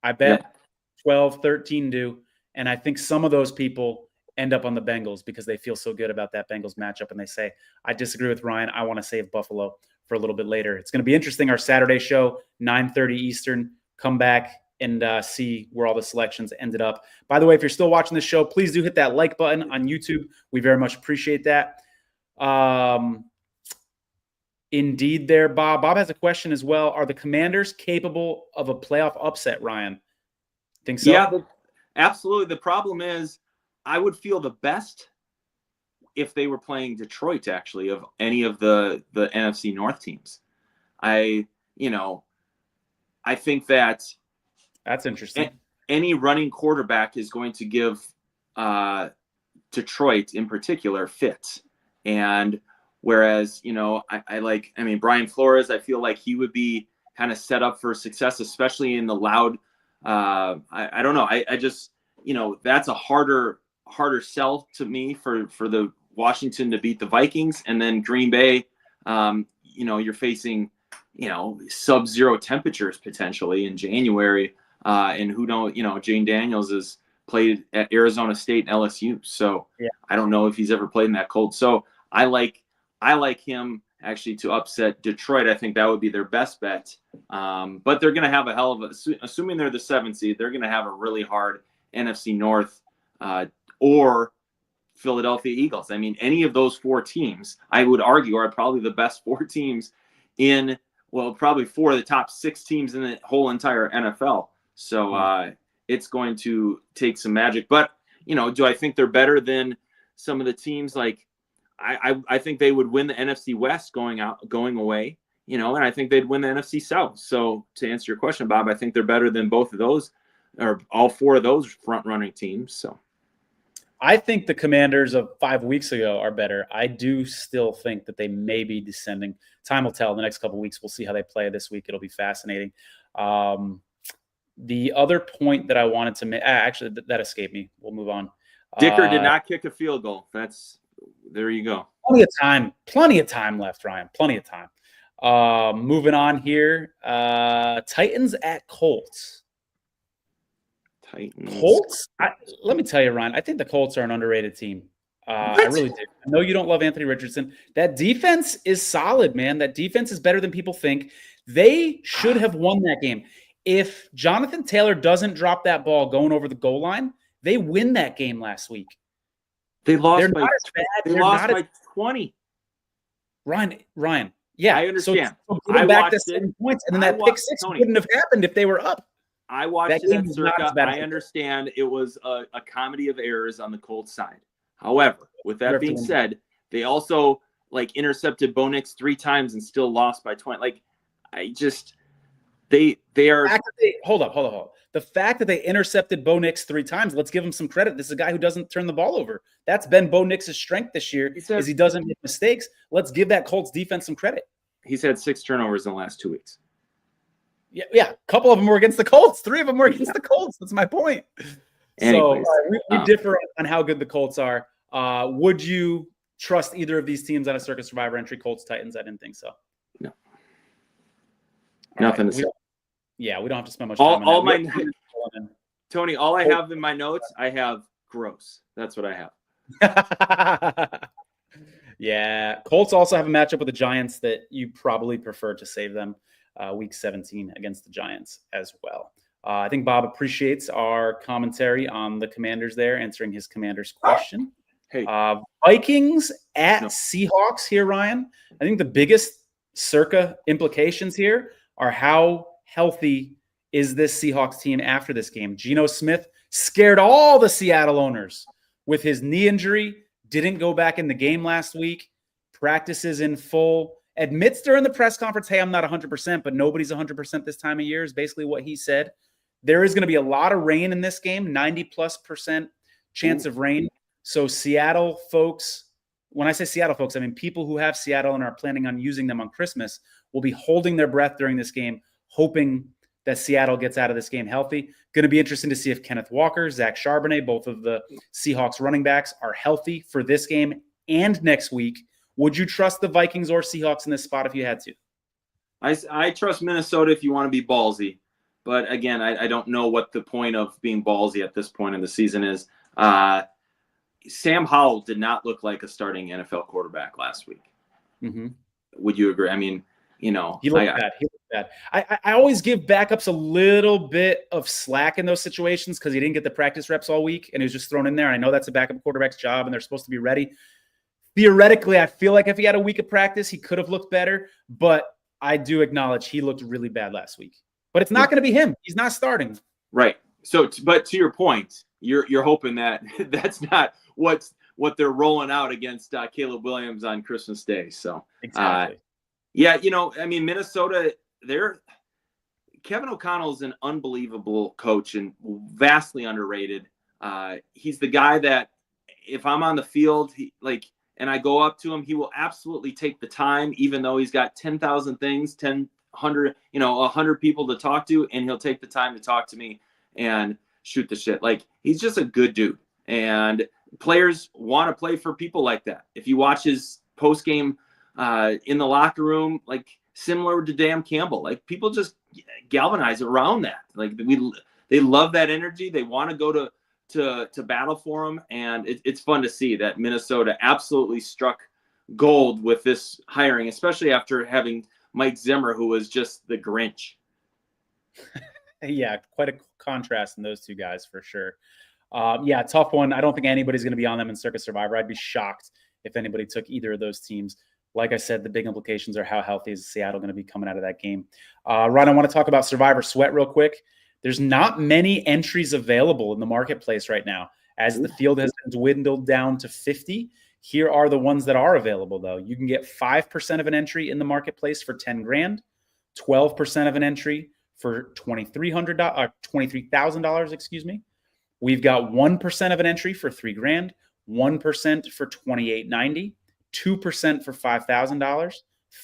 I bet 12, 13 do. And I think some of those people end up on the Bengals because they feel so good about that Bengals matchup. And they say, I disagree with Ryan. I want to save Buffalo for a little bit later. It's going to be interesting. Our Saturday show, 9:30 Eastern. Come back and see where all the selections ended up. By the way, if you're still watching this show, please do hit that like button on YouTube. We very much appreciate that. Indeed there, Bob. Bob has a question as well. Are the Commanders capable of a playoff upset, Ryan? Think so? Yeah, absolutely. The problem is I would feel the best if they were playing Detroit, actually, of any of the NFC North teams. I think that's interesting. Any running quarterback is going to give Detroit in particular fits. And whereas, Brian Flores, I feel like he would be kind of set up for success, especially in the loud. I don't know. I just, that's a harder sell to me for the Washington to beat the Vikings. And then Green Bay, you're facing, sub-zero temperatures potentially in January. And who knows, Jane Daniels has played at Arizona State and LSU. So I don't know if he's ever played in that cold. So I like him actually to upset Detroit. I think that would be their best bet. But they're going to have a hell of assuming they're the 7th seed, they're going to have a really hard NFC North or Philadelphia Eagles. I mean, any of those 4 teams, I would argue, are probably the best 4 teams in, well, probably 4 of the top 6 teams in the whole entire NFL. So it's going to take some magic. But, do I think they're better than some of the teams? Like, I think they would win the NFC West going away, and I think they'd win the NFC South. So to answer your question, Bob, I think they're better than both of those, or all 4 of those front-running teams. So I think the Commanders of 5 weeks ago are better. I do still think that they may be descending. Time will tell. In the next couple of weeks, we'll see how they play this week. It'll be fascinating. The other point that I wanted to make, actually, that escaped me. We'll move on. Dicker did not kick a field goal. There you go. Plenty of time left, Ryan. Plenty of time. Moving on here. Titans at Colts. Colts? Let me tell you, Ryan, I think the Colts are an underrated team. I really do. I know you don't love Anthony Richardson. That defense is solid, man. That defense is better than people think. They should have won that game. If Jonathan Taylor doesn't drop that ball going over the goal line, they win that game last week. They lost by 20. Ryan. Yeah, I understand. So I back to 7 points, and then that pick six wouldn't have happened if they were up. I watched it at Circa. I understand it was a comedy of errors on the Colts side. However, with that being said, they also intercepted Bo Nix 3 times and still lost by 20. They are. Hold up. The fact that they intercepted Bo Nix 3 times, let's give him some credit. This is a guy who doesn't turn the ball over. That's been Bo Nix's strength this year, is he doesn't make mistakes. Let's give that Colts defense some credit. He's had 6 turnovers in the last 2 weeks. Yeah. A couple of them were against the Colts. 3 of them were against the Colts. That's my point. Anyways, so we differ on how good the Colts are. Would you trust either of these teams on a Circa Survivor entry? Colts, Titans? I didn't think so. No. Nothing to say. Yeah, we don't have to spend much time on that. Tony, all I have in my notes, I have gross. That's what I have. Yeah. Colts also have a matchup with the Giants that you probably prefer to save them week 17 against the Giants as well. I think Bob appreciates our commentary on the Commanders there, answering his Commanders question. Hey. Vikings at Seahawks here, Ryan. I think the biggest Circa implications here are how healthy is this Seahawks team after this game. Geno Smith scared all the Seattle owners with his knee injury, didn't go back in the game last week, practices in full, admits during the press conference, hey, I'm not 100%, but nobody's 100% this time of year is basically what he said. There is going to be a lot of rain in this game, 90+% chance of rain. So Seattle folks, when I say Seattle folks, I mean people who have Seattle and are planning on using them on Christmas will be holding their breath during this game, hoping that Seattle gets out of this game healthy. Going to be interesting to see if Kenneth Walker, Zach Charbonnet, both of the Seahawks running backs, are healthy for this game and next week. Would you trust the Vikings or Seahawks in this spot if you had to? I trust Minnesota if you want to be ballsy. But again, I don't know what the point of being ballsy at this point in the season is. Sam Howell did not look like a starting NFL quarterback last week. Mm-hmm. Would you agree? I mean, he looked bad. He looked bad. I always give backups a little bit of slack in those situations because he didn't get the practice reps all week and he was just thrown in there. And I know that's a backup quarterback's job and they're supposed to be ready. Theoretically, I feel like if he had a week of practice, he could have looked better. But I do acknowledge he looked really bad last week. But it's not going to be him. He's not starting. Right. So, but to your point, you're hoping that that's not what they're rolling out against Caleb Williams on Christmas Day. So, exactly. Yeah, I mean, Minnesota, Kevin O'Connell is an unbelievable coach and vastly underrated. He's the guy that if I'm on the field, and I go up to him, he will absolutely take the time, even though he's got 10,000 things, 100 people to talk to, and he'll take the time to talk to me and shoot the shit. He's just a good dude. And players want to play for people like that. If you watch his post-game in the locker room, similar to Dan Campbell, people just galvanize around that. They love that energy. They want to go to battle for him. And it's fun to see that Minnesota absolutely struck gold with this hiring, especially after having Mike Zimmer, who was just the Grinch. Yeah, quite a contrast in those two guys for sure. Yeah, tough one. I don't think anybody's going to be on them in Circa Survivor. I'd be shocked if anybody took either of those teams. Like I said, the big implications are how healthy is Seattle going to be coming out of that game. Ryan, I want to talk about Survivor Sweat real quick. There's not many entries available in the marketplace right now. As the field has been dwindled down to 50, here are the ones that are available, though. You can get 5% of an entry in the marketplace for 10 grand, 12% of an entry for $23,000, excuse me. We've got 1% of an entry for 3 grand, 1% for $2,890, 2% for $5,000,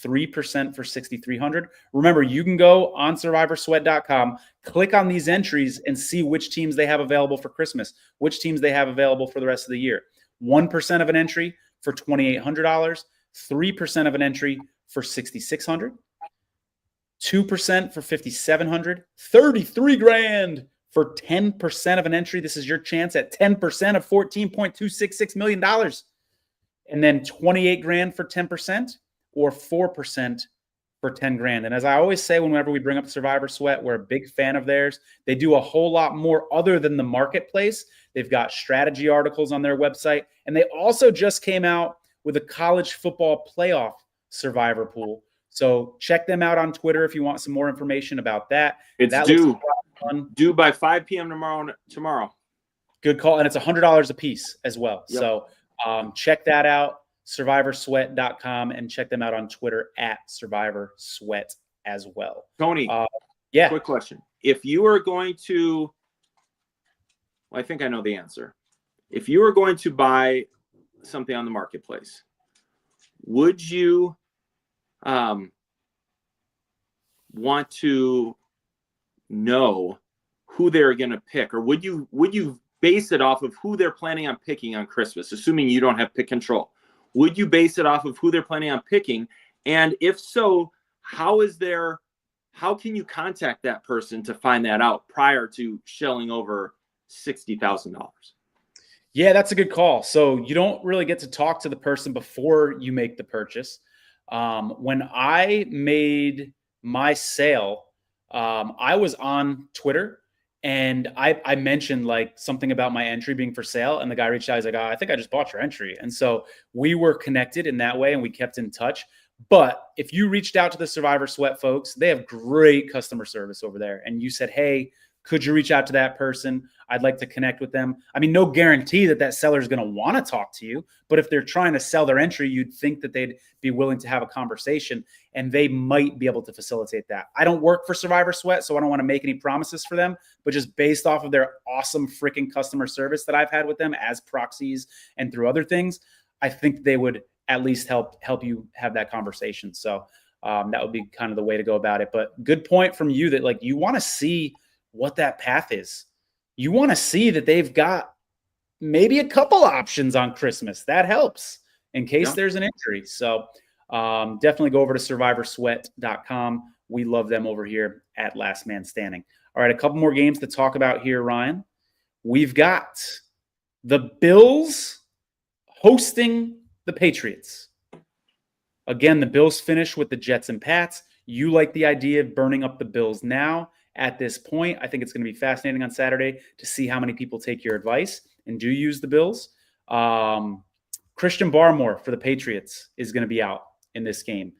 3% for $6,300. Remember, you can go on survivorsweat.com, click on these entries and see which teams they have available for Christmas, which teams they have available for the rest of the year. 1% of an entry for $2,800, 3% of an entry for $6,600, 2% for $5,700, 33 grand for 10% of an entry. This is your chance at 10% of $14.266 million. And then 28 grand for 10% or 4% for 10 grand. And as I always say, whenever we bring up Survivor Sweat, we're a big fan of theirs. They do a whole lot more other than the marketplace. They've got strategy articles on their website. And they also just came out with a college football playoff survivor pool. So check them out on Twitter if you want some more information about that. It's that due by 5 p.m. tomorrow. Good call. And it's $100 a piece as well. Yep. So check that out, survivorsweat.com, and check them out on Twitter at survivorsweat as well. Tony, yeah. Quick question. If you are going to, well, I think I know the answer. If you were going to buy something on the marketplace, would you want to know who they're going to pick, or would you base it off of who they're planning on picking on Christmas, assuming you don't have pick control? Would you base it off of who they're planning on picking? And if so, how can you contact that person to find that out prior to shelling over $60,000? Yeah, that's a good call. So you don't really get to talk to the person before you make the purchase. When I made my sale, I was on Twitter and I mentioned like something about my entry being for sale. And the guy reached out. He's like, I think I just bought your entry. And so we were connected in that way and we kept in touch. But if you reached out to the Survivor Sweat folks, they have great customer service over there. And you said, hey, could you reach out to that person? I'd like to connect with them. I mean, no guarantee that seller is going to want to talk to you, but if they're trying to sell their entry, you'd think that they'd be willing to have a conversation, and they might be able to facilitate that. I don't work for Survivor Sweat, so I don't want to make any promises for them, but just based off of their awesome freaking customer service that I've had with them as proxies and through other things, I think they would at least help you have that conversation. So that would be kind of the way to go about it. But good point from you that like you want to see what that path is. You want to see that they've got maybe a couple options on Christmas. That helps in case there's an injury. So definitely go over to survivorsweat.com. We love them over here at Last Man Standing. All right, a couple more games to talk about here, Ryan. We've got the Bills hosting the Patriots. Again, the Bills finish with the Jets and Pats. You like the idea of burning up the Bills now. At this point, I think it's going to be fascinating on Saturday to see how many people take your advice and do use the Bills. Christian Barmore for the Patriots is going to be out in this game.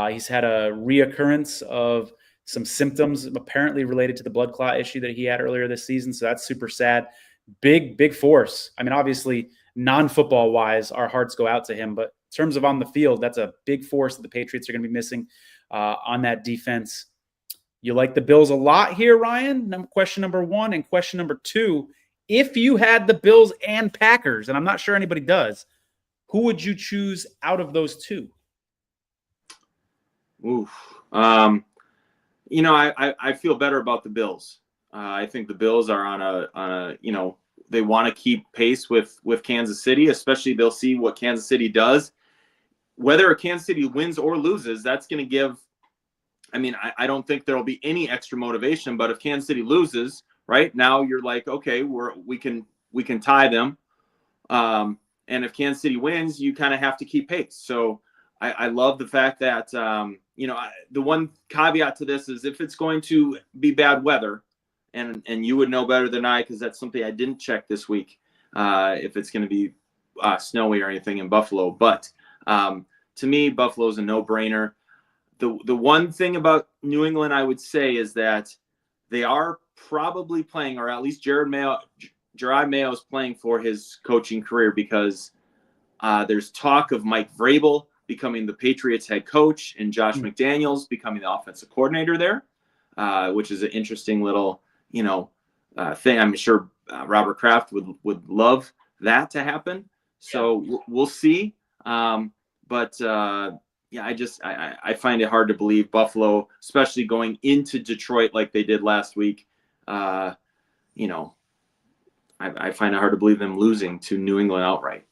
He's had a reoccurrence of some symptoms apparently related to the blood clot issue that he had earlier this season. So that's super sad. Big force. I mean, obviously, non-football wise, our hearts go out to him. But in terms of on the field, that's a big force that the Patriots are going to be missing on that defense. You like the Bills a lot here, Ryan? Question number one. And question number two, if you had the Bills and Packers, and I'm not sure anybody does, who would you choose out of those two? Oof. I feel better about the Bills. I think the Bills are on a they want to keep pace with Kansas City, especially they'll see what Kansas City does. Whether Kansas City wins or loses, that's going to give, I don't think there'll be any extra motivation, but if Kansas City loses, right now you're like, okay, we can tie them. And if Kansas City wins, you kind of have to keep pace. So I love the fact that, the one caveat to this is if it's going to be bad weather, and you would know better than I because that's something I didn't check this week, if it's going to be snowy or anything in Buffalo. But to me, Buffalo's a no-brainer. The one thing about New England I would say is that they are probably playing, or at least Gerard Mayo is playing for his coaching career, because there's talk of Mike Vrabel becoming the Patriots head coach and Josh McDaniels becoming the offensive coordinator there, which is an interesting little, thing. I'm sure Robert Kraft would love that to happen. So we'll see. But I find it hard to believe Buffalo, especially going into Detroit like they did last week. I find it hard to believe them losing to New England outright.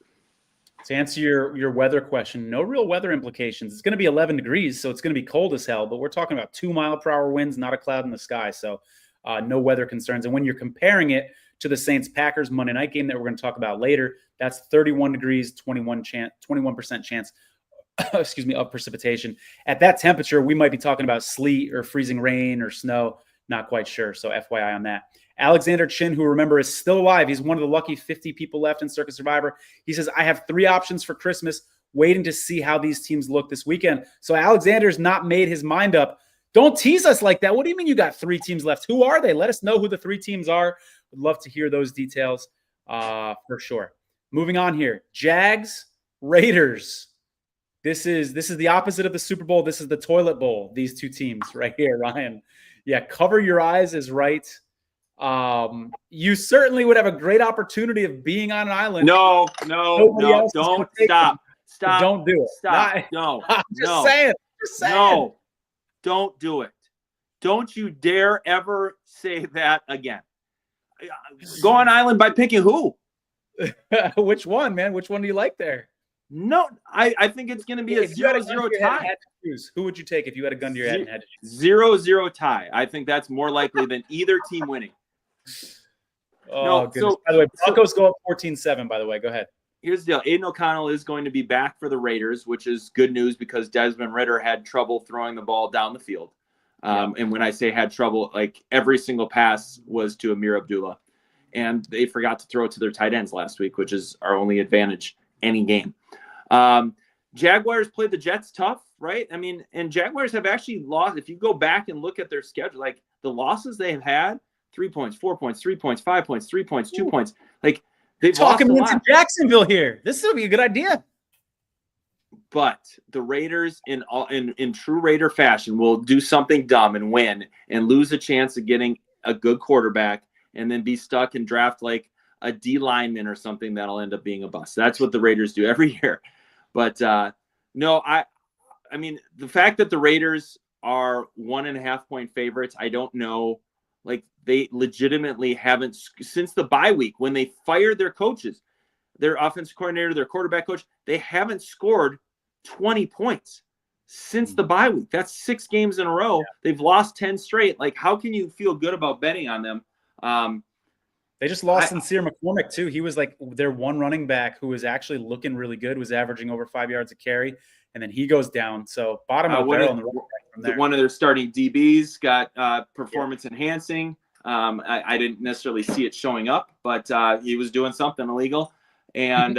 To answer your weather question, no real weather implications. It's going to be 11 degrees, so it's going to be cold as hell, but we're talking about 2-mile-per-hour winds, not a cloud in the sky. So no weather concerns. And when you're comparing it to the Saints-Packers Monday night game that we're going to talk about later, that's 31 degrees, 21% chance of precipitation. At that temperature, we might be talking about sleet or freezing rain or snow. Not quite sure. So FYI on that. Alexander Chin, who remember is still alive. He's one of the lucky 50 people left in Circa Survivor. He says, I have 3 options for Christmas, waiting to see how these teams look this weekend. So Alexander's not made his mind up. Don't tease us like that. What do you mean you got 3 teams left? Who are they? Let us know who the 3 teams are. Would love to hear those details for sure. Moving on here. Jags, Raiders. This is the opposite of the Super Bowl. This is the toilet bowl, these 2 teams right here, Ryan. Yeah, cover your eyes is right. You certainly would have a great opportunity of being on an island. No, don't stop. Don't do it. Stop. No. I'm just saying. No, don't do it. Don't you dare ever say that again. Go on island by picking who? Which one, man? Which one do you like there? No, I think it's going to be a 0-0 tie. Who would you take if you had a gun to your head and had to choose? 0-0 tie. I think that's more likely than either team winning. Oh, no, by the way, Broncos go up 14-7, by the way. Go ahead. Here's the deal. Aiden O'Connell is going to be back for the Raiders, which is good news because Desmond Ridder had trouble throwing the ball down the field. And when I say had trouble, like every single pass was to Amir Abdullah. And they forgot to throw it to their tight ends last week, which is our only advantage any game. Jaguars played the Jets tough, right? I mean, and Jaguars have actually lost. If you go back and look at their schedule, like the losses they've had, 3 points, 4 points, 3 points, 5 points, 3 points, 2 points. Like they've talking lost a into Jacksonville here. This will be a good idea. But the Raiders, in true Raider fashion, will do something dumb and win and lose a chance of getting a good quarterback and then be stuck and draft like a D lineman or something that'll end up being a bust. That's what the Raiders do every year. But no, I mean, the fact that the Raiders are 1.5 point favorites, I don't know. Like they legitimately haven't, since the bye week when they fired their coaches, their offensive coordinator, their quarterback coach, they haven't scored 20 points since the bye week. That's 6 games in a row. Yeah. They've lost 10 straight. Like, how can you feel good about betting on them? They just lost Sincere McCormick too. He was like their one running back who was actually looking really good, was averaging over 5 yards a carry, and then he goes down. So bottom of the barrel on the running back from there. One of their starting DBs got performance enhancing. I didn't necessarily see it showing up, but he was doing something illegal. And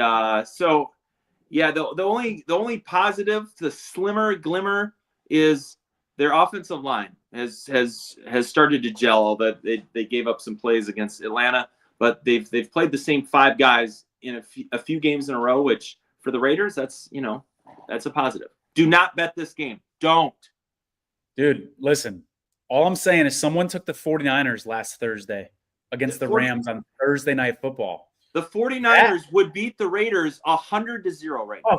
so, yeah, the only positive, the slimmer glimmer, is their offensive line has started to gel. Although they gave up some plays against Atlanta, but they've played the same 5 guys in a few games in a row, which for the Raiders, that's a positive. Do not bet this game. Don't. Dude, listen. All I'm saying is someone took the 49ers last Thursday against the Rams on Thursday Night Football. The 49ers would beat the Raiders 100-0 right now. Of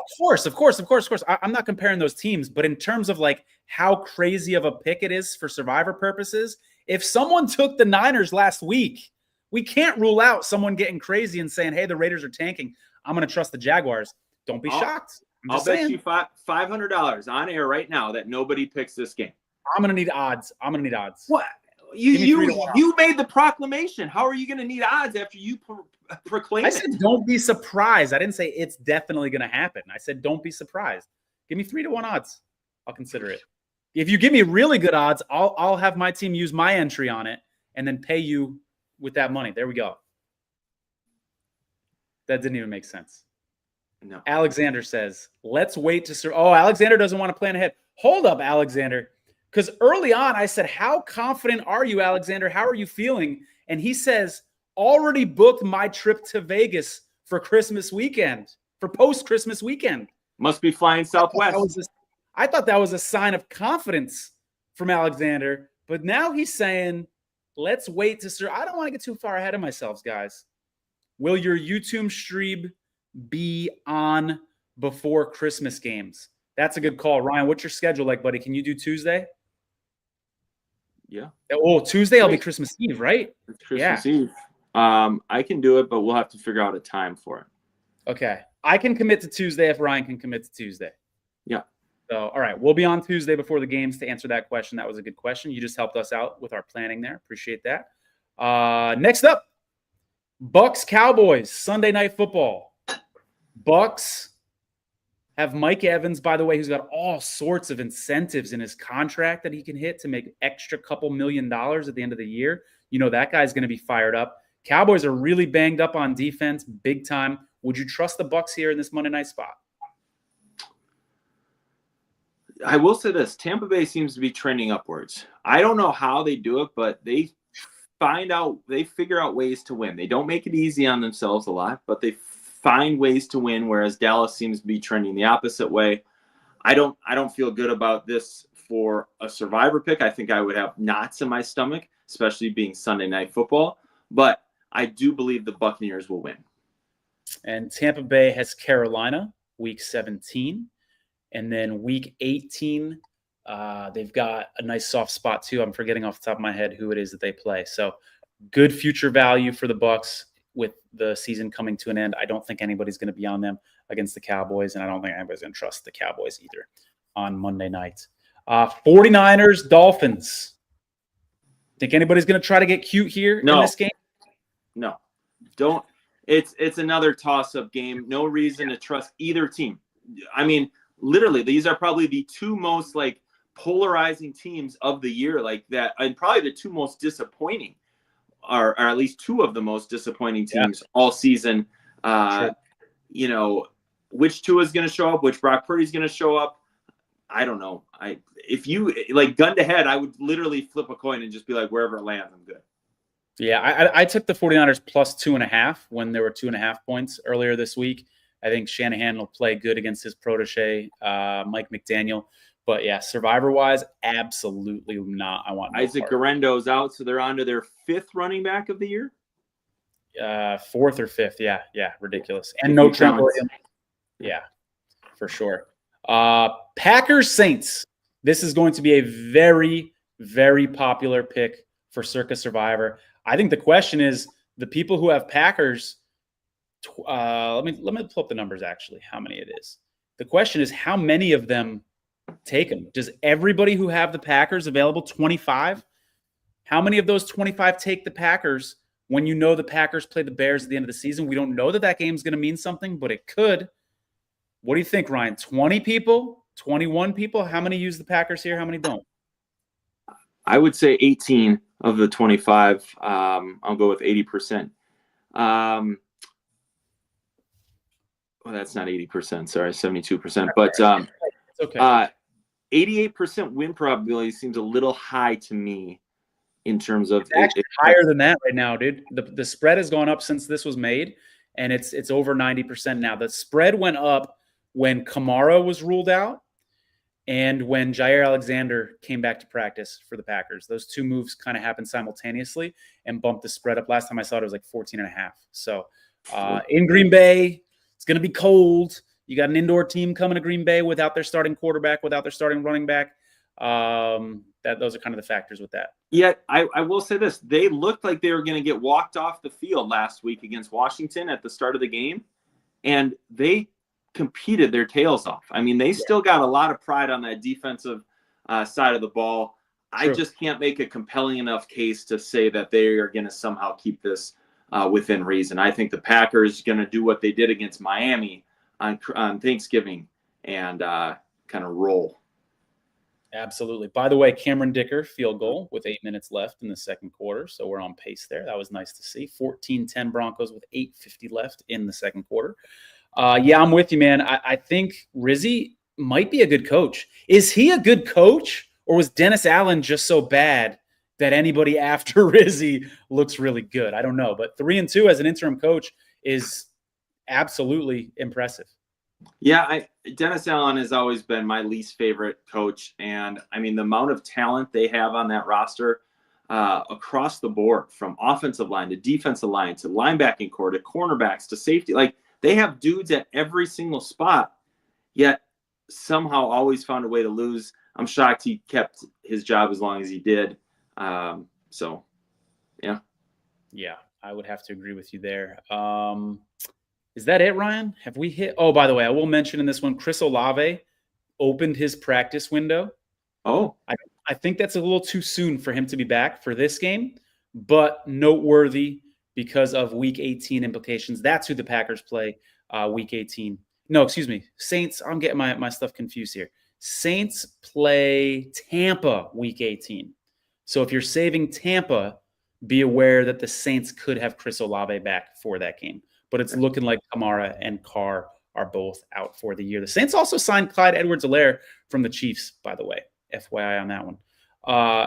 course. I'm not comparing those teams, but in terms of like how crazy of a pick it is for Survivor purposes, if someone took the Niners last week, we can't rule out someone getting crazy and saying, hey, the Raiders are tanking. I'm going to trust the Jaguars. Don't be shocked. I'll bet you $500 on air right now that nobody picks this game. I'm going to need odds. What? You made the proclamation. How are you going to need odds after you proclaim it? I said don't be surprised. I didn't say it's definitely going to happen. I said don't be surprised. Give me 3-1 odds. I'll consider it. If you give me really good odds, I'll have my team use my entry on it and then pay you with that money. There we go. That didn't even make sense. No. Alexander says, let's wait to Alexander doesn't want to plan ahead. Hold up, Alexander. Because early on, I said, how confident are you, Alexander? How are you feeling? And he says, already booked my trip to Vegas for Christmas weekend, for post-Christmas weekend. Must be flying Southwest. I thought that was a sign of confidence from Alexander. But now he's saying, let's wait to I don't want to get too far ahead of myself, guys. Will your YouTube stream be on before Christmas games? That's a good call. Ryan, what's your schedule like, buddy? Can you do Tuesday? Yeah. Oh, Tuesday will be Christmas Eve, right? It's Christmas Eve. I can do it, but we'll have to figure out a time for it. Okay. I can commit to Tuesday if Ryan can commit to Tuesday. Yeah. So, all right. We'll be on Tuesday before the games to answer that question. That was a good question. You just helped us out with our planning there. Appreciate that. Next up, Bucks Cowboys, Sunday Night Football. Bucks have Mike Evans, by the way, who's got all sorts of incentives in his contract that he can hit to make extra couple $1 million at the end of the year. You know, that guy's going to be fired up. Cowboys are really banged up on defense, big time. Would you trust the Bucks here in this Monday night spot? I will say this. Tampa Bay seems to be trending upwards. I don't know how they do it, but they figure out ways to win. They don't make it easy on themselves a lot, but they find ways to win, whereas Dallas seems to be trending the opposite way. I don't feel good about this for a survivor pick. I think I would have knots in my stomach, especially being Sunday Night Football. But I do believe the Buccaneers will win. And Tampa Bay has Carolina, week 17. And then week 18, they've got a nice soft spot too. I'm forgetting off the top of my head who it is that they play. So good future value for the Bucks with the season coming to an end. I don't think anybody's going to be on them against the Cowboys, and I don't think anybody's going to trust the Cowboys either on Monday night. 49ers, Dolphins. Think anybody's going to try to get cute here in this game? No. Don't. It's another toss-up game. No reason to trust either team. I mean, literally, these are probably the two most polarizing teams of the year, like that, and probably the two most disappointing, or at least two of the most disappointing teams all season. Sure. You know, which Tua is going to show up, which Brock Purdy is going to show up. I don't know. If you gun to head, I would literally flip a coin and just be like, wherever it lands, I'm good. Yeah, I took the 49ers plus 2.5 when there were 2.5 points earlier this week. I think Shanahan will play good against his protege, Mike McDaniel. But yeah, survivor-wise, absolutely not. I want Isaac Guerendo's out, so they're on to their 5th running back of the year. 4th or 5th, yeah, ridiculous. And no Trent Williams. Yeah, for sure. Packers Saints. This is going to be a very, very popular pick for Circa Survivor. I think the question is the people who have Packers. Let me pull up the numbers. Actually, how many it is. The question is how many of them take them. Does everybody who have the Packers available 25? How many of those 25 take the Packers when you know the Packers play the Bears at the end of the season? We don't know that game's going to mean something, but it could. What do you think, Ryan? 20 people? 21 people? How many use the Packers here? How many don't? I would say 18 of the 25. I'll go with 80%. Well, that's not 80%. Sorry, 72%. But it's okay. 88% win probability seems a little high to me in terms of it's actually higher than that right now, dude. The spread has gone up since this was made, and it's over 90% now. The spread went up when Kamara was ruled out and when Jair Alexander came back to practice for the Packers. Those two moves kind of happened simultaneously and bumped the spread up. Last time I saw it was like 14.5. So in Green Bay, it's going to be cold. You got an indoor team coming to Green Bay without their starting quarterback, without their starting running back. Those are kind of the factors with that. Yet, I will say this. They looked like they were going to get walked off the field last week against Washington at the start of the game, and they competed their tails off. I mean, they still got a lot of pride on that defensive side of the ball. True. I just can't make a compelling enough case to say that they are going to somehow keep this within reason. I think the Packers are going to do what they did against Miami on Thanksgiving and kind of roll. Absolutely. By the way, Cameron Dicker field goal with 8 minutes left in the second quarter. So we're on pace there. That was nice to see. 14-10 Broncos with 8:50 left in the second quarter. Yeah, I'm with you, man. I think Rizzi might be a good coach. Is he a good coach, or was Dennis Allen just so bad that anybody after Rizzi looks really good? I don't know. But 3-2 as an interim coach is absolutely impressive. Yeah, Dennis Allen has always been my least favorite coach, and I mean the amount of talent they have on that roster across the board, from offensive line to defensive line to linebacking core to cornerbacks to safety, like they have dudes at every single spot, yet somehow always found a way to lose. I'm shocked he kept his job as long as he did. So, yeah. Yeah, I would have to agree with you there. Is that it, Ryan? Have we hit? Oh, by the way, I will mention in this one, Chris Olave opened his practice window. Oh, I think that's a little too soon for him to be back for this game, but noteworthy because of Week 18 implications. That's who the Packers play Week 18. No, excuse me, Saints. I'm getting my stuff confused here. Saints play Tampa Week 18. So if you're saving Tampa, be aware that the Saints could have Chris Olave back for that game. But it's looking like Kamara and Carr are both out for the year. The Saints also signed Clyde Edwards-Helaire from the Chiefs, by the way. FYI on that one.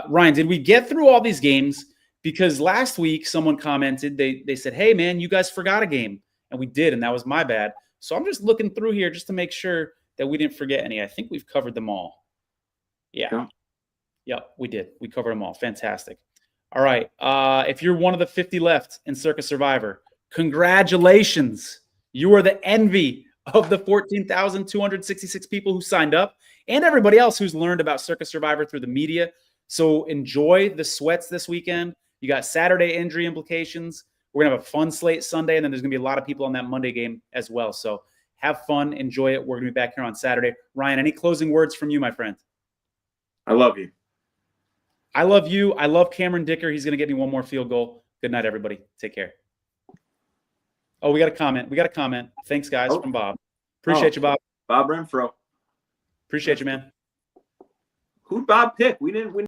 Ryan, did we get through all these games? Because last week someone commented, they said, hey, man, you guys forgot a game. And we did, and that was my bad. So I'm just looking through here just to make sure that we didn't forget any. I think we've covered them all. Yeah. Yep, we did. We covered them all. Fantastic. All right. If you're one of the 50 left in Circa Survivor, congratulations. You are the envy of the 14,266 people who signed up and everybody else who's learned about Circa Survivor through the media. So enjoy the sweats this weekend. You got Saturday injury implications. We're going to have a fun slate Sunday, and then there's going to be a lot of people on that Monday game as well. So have fun. Enjoy it. We're going to be back here on Saturday. Ryan, any closing words from you, my friend? I love you. I love you. I love Cameron Dicker. He's going to get me one more field goal. Good night, everybody. Take care. Oh, we got a comment. Thanks, guys, from Bob. Appreciate you, Bob. Bob Renfro. Appreciate you, man. Who'd Bob pick? We didn't.